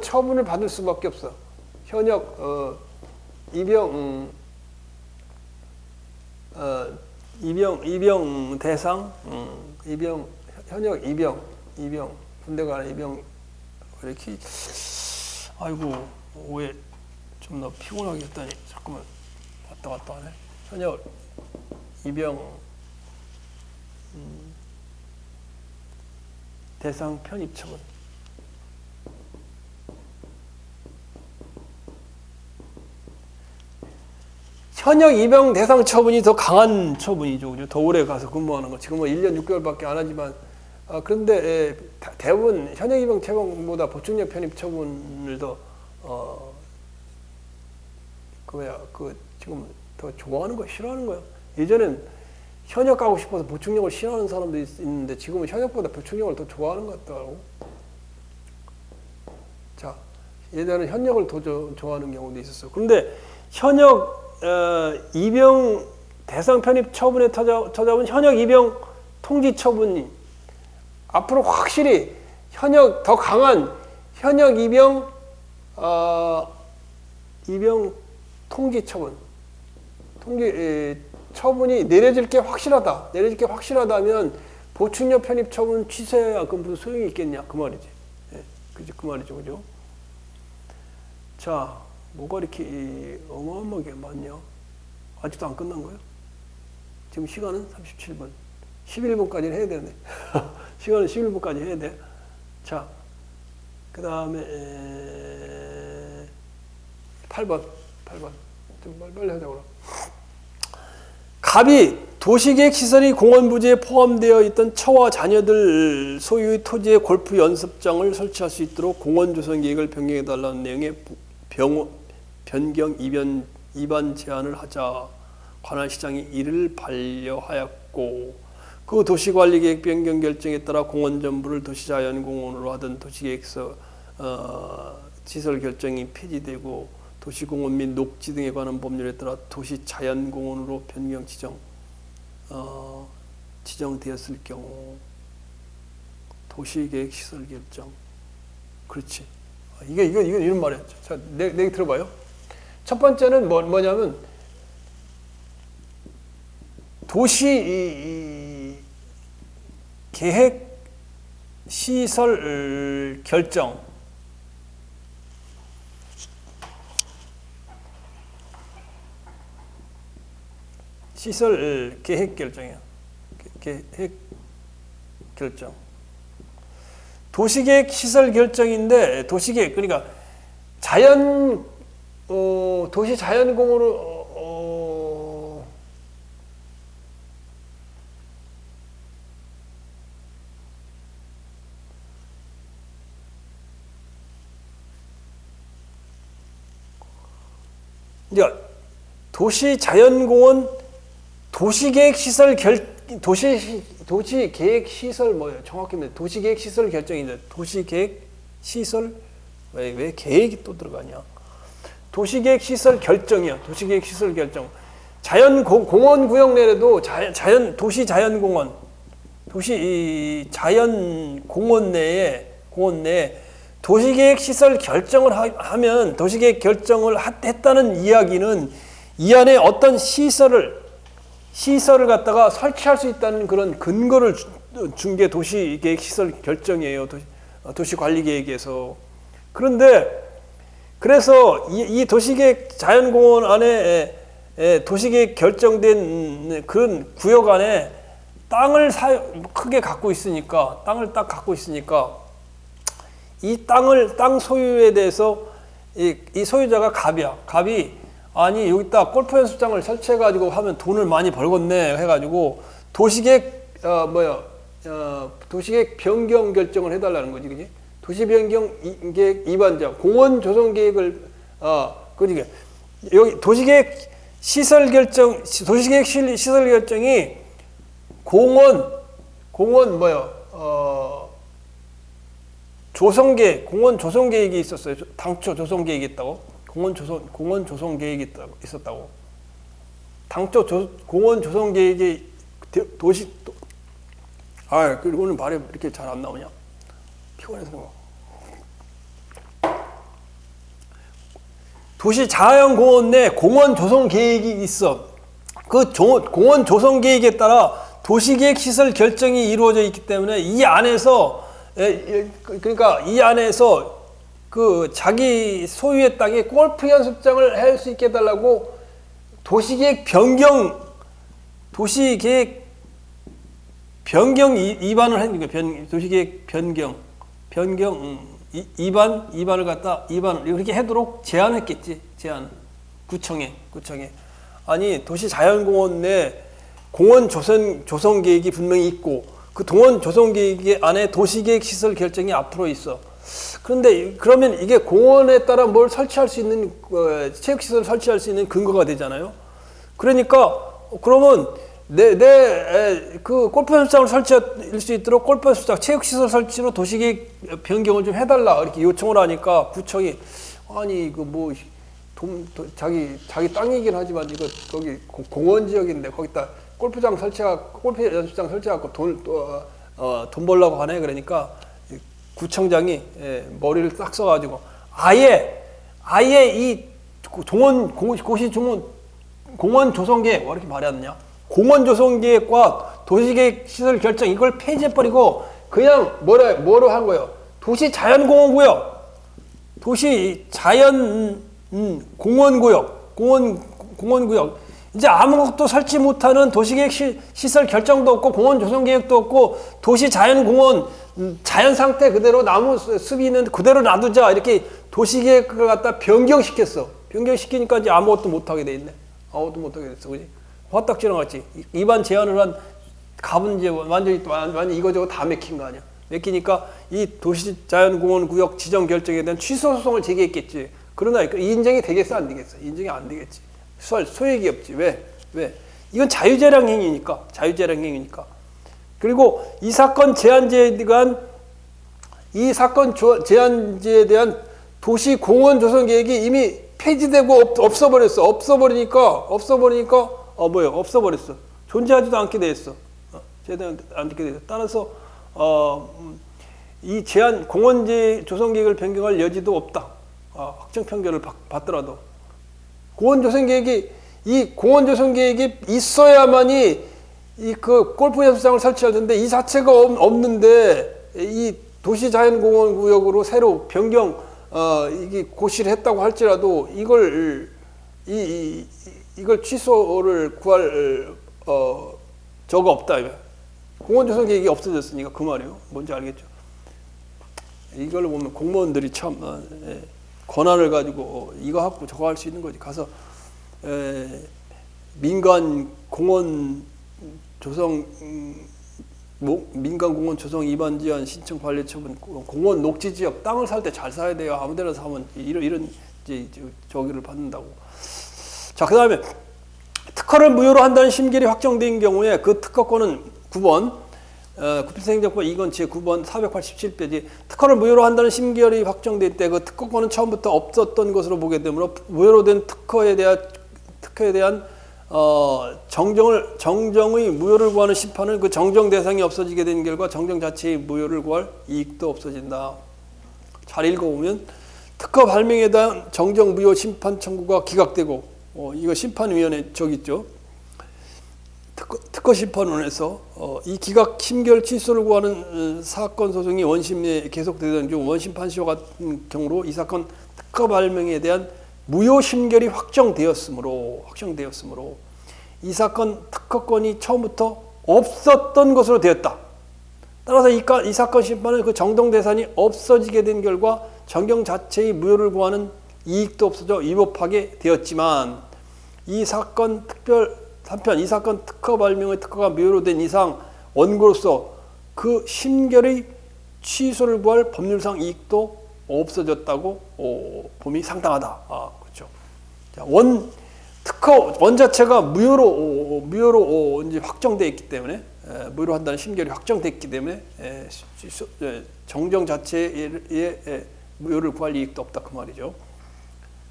처분을 받을 수밖에 없어. 현역 입영 대상 현역 입영 군대 가는 입영 이렇게 아이고 왜 좀 더 피곤하게 했더니 자꾸만 왔다 갔다 하네. 현역 입영 대상 편입 처분. 현역 입영 대상 처분이 더 강한 처분이죠. 그죠? 더 오래 가서 근무하는 거. 지금은 1년 6개월밖에 안 하지만 그런데 대부분 현역 입영 처분보다 보충력 편입 처분을 더 지금 더 좋아하는 거야, 싫어하는 거야. 예전엔 현역 가고 싶어서 보충력을 싫어하는 사람도 있는데 지금은 현역보다 보충력을 더 좋아하는 것 같더라고. 자, 예전에는 현역을 더 좋아하는 경우도 있었어. 그런데 현역 입영 대상 편입 처분에 찾아온 현역 입영 통지 처분이 앞으로 확실히 더 강한 현역 입영 통지 처분이 내려질 게 확실하다면 보충력 편입 처분 취소해야 그 무슨 소용이 있겠냐 그 말이지. 그 말이죠, 그죠? 자, 뭐가 이렇게 어마어마하게 많냐? 아직도 안 끝난 거예요? 지금 시간은 37분. 11분까지는 해야 되는데. 시간은 11분까지 해야 돼. 자, 그 다음에 8번. 좀 빨리 하자고 그럼. 갑이 도시계획 시설이 공원 부지에 포함되어 있던 처와 자녀들 소유의 토지에 골프 연습장을 설치할 수 있도록 공원 조성 계획을 변경해달라는 내용의 변경 이반 제안을 하자 관할 시장이 이를 반려하였고 그 도시관리계획 변경 결정에 따라 공원 전부를 도시자연공원으로 하던 도시계획서 시설 결정이 폐지되고 도시공원 및 녹지 등에 관한 법률에 따라 도시자연공원으로 변경 지정되었을 경우 도시계획 시설 결정. 그렇지. 이런 말이야. 자, 내기 들어봐요. 첫 번째는 뭐냐면 도시 계획 시설 결정. 시설 계획 결정이야. 계획 결정. 도시계획 시설 결정인데 도시계획 그러니까 도시 자연공원으로 그러니까 도시 자연공원 도시계획 시설 도시계획 시설 뭐예요? 정확히 말하면 도시계획 시설 결정인데 도시계획 시설 왜 계획이 또 들어가냐? 도시계획 시설 결정이야. 도시계획 시설 결정. 공원 구역 내에도 도시 자연공원, 도시 자연공원 내에 도시계획 시설 결정을 하면 도시계획 결정을 했다는 이야기는 이 안에 어떤 시설을 갖다가 설치할 수 있다는 그런 근거를 준 게 도시계획 시설 결정이에요. 도시관리계획에서. 그런데 그래서 이 도시계획 자연공원 안에 도시계획 결정된 그런 구역 안에 땅을 크게 갖고 있으니까 땅을 딱 갖고 있으니까 이 땅 소유에 대해서 이 소유자가 갑이 아니 여기다 골프 연습장을 설치해 가지고 하면 돈을 많이 벌겠네 해가지고 도시계획 도시계획 변경 결정을 해달라는 거지, 그지? 도시 변경 계획 위반자 공원 조성 계획을 그지? 여기 도시계획 시설 결정 도시계획 시설 결정이 공원 조성계획 공원 조성 계획이 있었어요. 당초 조성 계획이 있다고 공원 조성 계획이 있었다고. 당초 공원 조성 계획이 그리고 오늘 말이 이렇게 잘 안 나오냐? 피곤해서 그런 거. 도시 자연공원 내 공원 조성 계획이 있어. 그 공원 조성 계획에 따라 도시계획 시설 결정이 이루어져 있기 때문에 이 안에서 그러니까 이 안에서 그 자기 소유의 땅에 골프 연습장을 할 수 있게 해달라고 도시계획 변경 위반을 했는 거예요. 도시계획 변경 위반을 갖다 이렇게 하도록 제안했겠지. 구청에 아니 도시 자연공원 내 공원 조성 계획이 분명히 있고 그 동원 조성 계획 안에 도시계획 시설 결정이 앞으로 있어. 그런데 그러면 이게 공원에 따라 뭘 설치할 수 있는 체육시설을 설치할 수 있는 근거가 되잖아요. 그러니까 그러면 그 골프 연습장을 설치할 수 있도록 골프 연습장 체육시설 설치로 도시계획 변경을 좀 해달라 이렇게 요청을 하니까 구청이 아니 이거 뭐 자기 땅이긴 하지만 이거 거기 공원 지역인데 거기다 골프 연습장 설치하고 돈 벌려고 하네. 그러니까 구청장이 머리를 딱 써가지고 아예 이 공원 조성계획 이렇게 말했느냐? 공원 조성계획과 도시계획 시설 결정 이걸 폐지해버리고 그냥 뭐로 한 거예요? 도시 자연공원구역, 도시 자연 공원구역, 공원구역. 이제 아무것도 설치 못하는 도시계획 시설 결정도 없고 공원 조성 계획도 없고 도시 자연공원 자연 상태 그대로 나무 숲이는 그대로 놔두자 이렇게 도시계획을 갖다 변경시켰어. 변경시키니까 이제 아무것도 못하게 돼 있네. 아무것도 못하게 됐어, 그지? 화딱 지나갔지. 위반 제한을 한 갑은 이제 완전히 이거저거 다 맥힌 거 아니야. 맥히니까 이 도시 자연공원 구역 지정 결정에 대한 취소 소송을 제기했겠지. 그러나 인정이 되겠어, 안 되겠어? 인정이 안 되겠지. 소액이 없지. 왜? 이건 자유재량 행위니까. 그리고 이 사건 제한제에 대한 도시 공원 조성 계획이 이미 폐지되고 없어버렸어. 없어버리니까 없어버렸어. 존재하지도 않게 됐어. 제대로 않게 됐어. 따라서 이 공원 조성 계획을 변경할 여지도 없다. 확정 판결을 받더라도. 공원 조성 계획이 있어야만이 그 골프 연습장을 설치할 텐데 이 자체가 없는데 이 도시 자연공원 구역으로 새로 변경 이게 고시를 했다고 할지라도 이걸 취소를 구할 저거 없다. 공원 조성 계획이 없어졌으니까 그 말이에요. 뭔지 알겠죠? 이걸 보면 공무원들이 참 권한을 가지고 이거 하고 저거 할 수 있는 거지. 가서 민간 공원 조성 위반 지한 신청 관리 처분 공원 녹지 지역 땅을 살 때 잘 사야 돼요. 아무데나 사면 이런 저기를 받는다고. 자, 그다음에 특허를 무효로 한다는 심결이 확정된 경우에 그 특허권은 9번 구필생행정법 2권 제9번 487페이지 특허를 무효로 한다는 심결이 확정될 때 그 특허권은 처음부터 없었던 것으로 보게 되므로 무효로 된 특허에 대한 정정의 무효를 구하는 심판은 그 정정 대상이 없어지게 된 결과 정정 자체의 무효를 구할 이익도 없어진다. 잘 읽어보면 특허 발명에 대한 정정 무효 심판 청구가 기각되고 이거 심판위원회 저기 있죠. 특허 심판원에서 이 기각 심결 취소를 구하는 사건 소송이 원심에 계속되던 중 원심 판시와 같은 경우로 이 사건 특허 발명에 대한 무효 심결이 확정되었으므로 이 사건 특허권이 처음부터 없었던 것으로 되었다. 따라서 이 사건 심판은 그 정동대산이 없어지게 된 결과 정경 자체의 무효를 구하는 이익도 없어져 위법하게 되었지만 이 사건 특허 발명의 특허가 무효로 된 이상 원고로서 그 심결의 취소를 구할 법률상 이익도 없어졌다고 봄이 상당하다. 그렇죠. 자, 원 자체가 무효로 이제 확정되어 있기 때문에 무효로 한다는 심결이 확정됐기 때문에 정정 자체의 무효를 구할 이익도 없다 그 말이죠.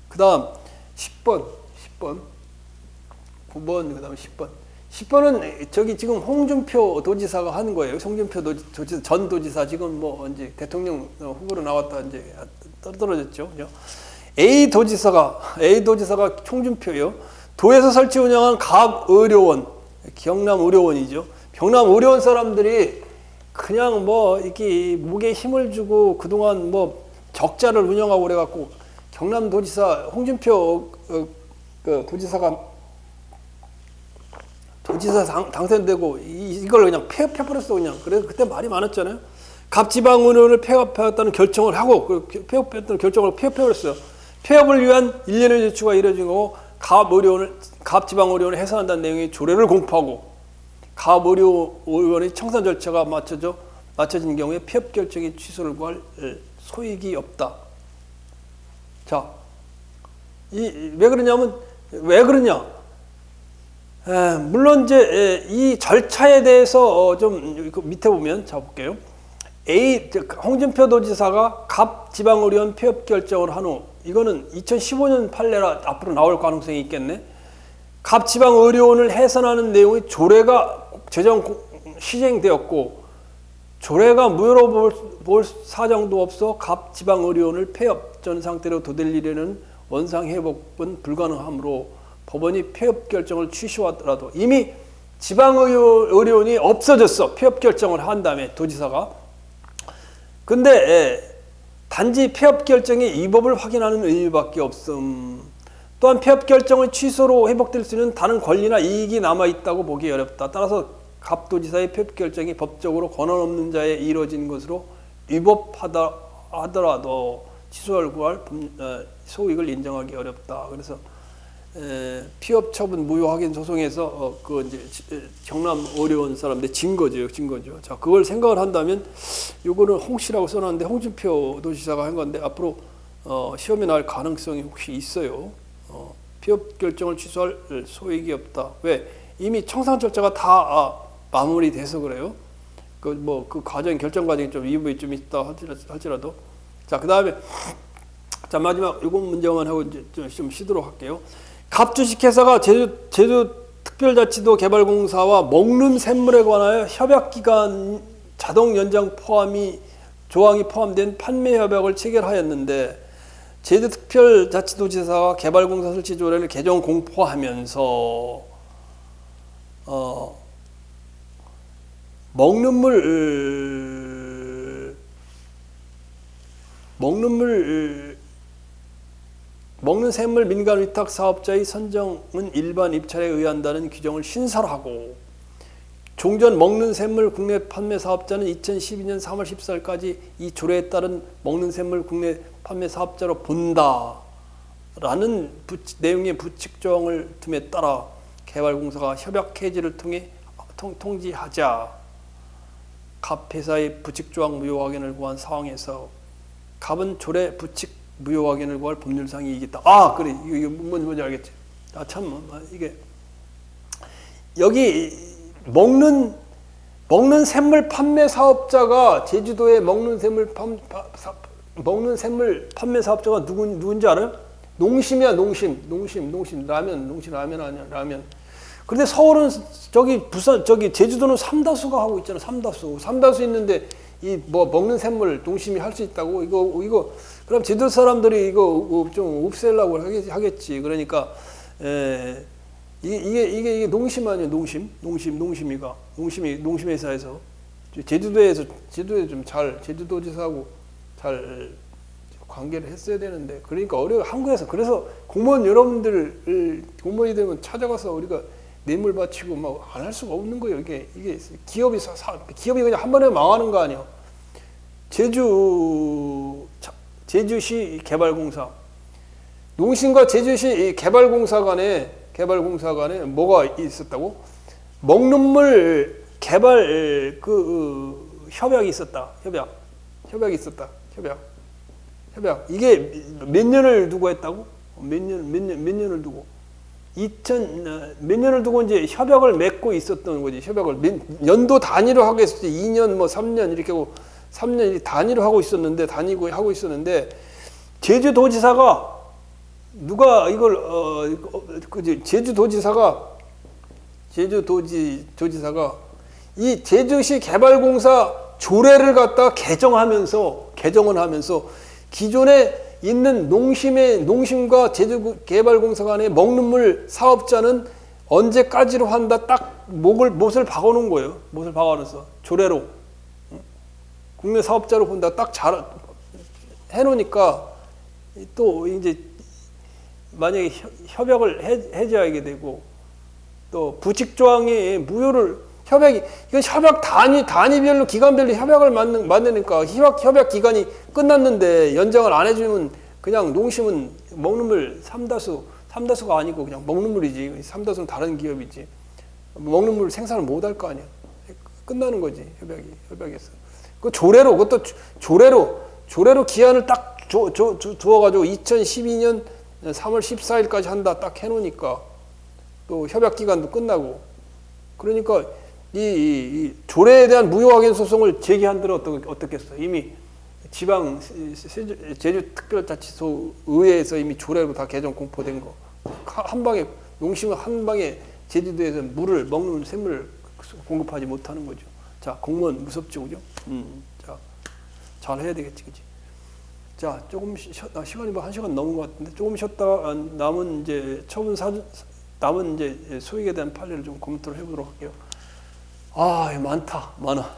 그다음 10번, 9번, 그다음 10번. 10번은 저기 지금 홍준표 도지사가 하는 거예요. 홍준표 도지사, 전 도지사 지금 뭐 이제 대통령 후보로 나왔다 이제 떨어졌죠. A 도지사가 홍준표요. 도에서 설치 운영한 갑의료원, 경남의료원이죠. 경남의료원 사람들이 그냥 뭐 이렇게 목에 힘을 주고 그동안 뭐 적자를 운영하고 그래갖고 경남도지사 홍준표 그 도지사 당선되고 이걸 그냥 폐업해버렸어 그냥. 그래서 그때 말이 많았잖아요. 갑지방의료원을 폐업하였다는 결정을 하고 폐업했다는 결정을 폐업해버렸어요. 폐업을 위한 일련의 조치가 이루어진 거고 갑지방의료원을 해산한다는 내용의 조례를 공포하고 갑의료원의 청산 절차가 맞춰진 경우에 폐업 결정의 취소를 구할 소익이 없다. 자, 왜 그러냐? 물론 이제 이 절차에 대해서 좀 밑에 보면 볼게요. 홍준표 도지사가 갑지방의료원 폐업 결정을 한 후 이거는 2015년 판례라 앞으로 나올 가능성이 있겠네. 갑지방의료원을 해산하는 내용의 조례가 시행되었고 조례가 무효로 볼 사정도 없어 갑지방의료원을 폐업 전 상태로 되돌리려는 원상회복은 불가능하므로 법원이 폐업 결정을 취소하더라도 이미 지방의료원이 없어졌어. 폐업 결정을 한 다음에 도지사가. 근데 단지 폐업 결정의 위법을 확인하는 의미밖에 없음. 또한 폐업 결정의 취소로 회복될 수 있는 다른 권리나 이익이 남아있다고 보기 어렵다. 따라서 갑도지사의 폐업 결정이 법적으로 권한 없는 자에 이루어진 것으로 위법하더라도 취소할 구할 소익을 인정하기 어렵다. 그래서 피업 처분 무효 확인 소송에서 그 이제 경남 의료원 사람들 진 거죠. 자, 그걸 생각을 한다면 요거는 홍씨라고 써놨는데 홍준표 도지사가 한 건데 앞으로 시험에 나올 가능성이 혹시 있어요. 피업 결정을 취소할 소익이 없다. 왜? 이미 청산 절차가 다 마무리돼서 그래요. 그 과정 결정 과정이 좀 위법이 좀 있다 할지라도. 자, 그다음에 자 마지막 요거 문제만 하고 이제 좀 쉬도록 할게요. 갑주식회사가 제주 특별자치도 개발공사와 먹는 샘물에 관하여 협약기간 자동 연장 조항이 포함된 판매 협약을 체결하였는데 제주 특별자치도지사가 개발공사 설치 조례를 개정 공포하면서 먹는 샘물 민간 위탁 사업자의 선정은 일반 입찰에 의한다는 규정을 신설하고 종전 먹는 샘물 국내 판매 사업자는 2012년 3월 14일까지 이 조례에 따른 먹는 샘물 국내 판매 사업자로 본다라는 내용의 부칙 조항을 둠에 따라 개발공사가 협약 해지를 통해 통지하자 갑회사의 부칙 조항 무효 확인을 구한 상황에서 갑은 조례 부칙 무효 확인을 구할 법률상 이익이 있다. 그래. 이게 뭔지 알겠지? 이게 여기 먹는 샘물 판매 사업자가 제주도에 먹는 샘물 판매 사업자가 누군지 알아요? 농심이야, 농심. 라면 아니야, 라면. 근데 서울은 부산 제주도는 삼다수가 하고 있잖아. 삼다수 있는데 이 먹는 샘물 농심이 할 수 있다고 이거 그럼 제주도 사람들이 이거 좀 없애려고 하겠지. 그러니까 이게 농심 아니에요. 농심이 농심회사에서 제주도에 좀 제주도지사하고 잘 관계를 했어야 되는데 그러니까 한국에서 그래서 공무원 여러분들 공무원이 되면 찾아가서 우리가 뇌물 바치고 막 안 할 수가 없는 거예요. 이게 기업이 기업이 그냥 한 번에 망하는 거 아니에요. 제주시 개발공사 농심과 제주시 개발공사 간에 뭐가 있었다고? 먹는 물 개발 협약이 있었다. 협약이 있었다. 협약. 이게 몇 년을 두고 했다고? 몇 년을 두고. 몇 년을 두고 이제 협약을 맺고 있었던 거지. 협약을 연도 단위로 하고 있었지. 2년 뭐 3년 이렇게 하고 3년 단위로 하고 있었는데 제주도지사가 누가 이걸 제주도지사가 이 제주시 개발공사 조례를 갖다 개정을 하면서 기존에 있는 농심과 제주개발공사 간의 먹는 물 사업자는 언제까지로 한다 딱 못을 박아놓은 거예요. 못을 박아놔서 조례로 국내 사업자로 본다 딱 잘 해놓으니까 또 이제 만약에 협약을 해제하게 되고 또 부칙 조항이 무효를 이건 협약 단위별로 기간별로 협약을 만드니까 협약 기간이 끝났는데 연장을 안 해주면 그냥 농심은 먹는 물 3다수가 아니고 그냥 먹는 물이지. 3다수는 다른 기업이지. 먹는 물 생산을 못 할 거 아니야. 끝나는 거지 협약에서. 그 그것도 조례로 기한을 딱 주어가지고 2012년 3월 14일까지 한다 딱 해놓으니까 또 협약 기간도 끝나고 그러니까 이 조례에 대한 무효확인 소송을 제기한들 어떻겠어? 이미 지방 제주특별자치소 의회에서 이미 조례로 다 개정 공포된 거. 한 방에 농심은 한 방에 제주도에서 먹는 물, 샘물 공급하지 못하는 거죠. 자, 공무원 무섭죠, 그죠? 자, 잘 해야 되겠지, 그지? 자, 조금 시간이 뭐 1시간 넘은 것 같은데 조금 쉬었다가 남은 이제 소익에 대한 판례를 좀 검토를 해보도록 할게요. 많아.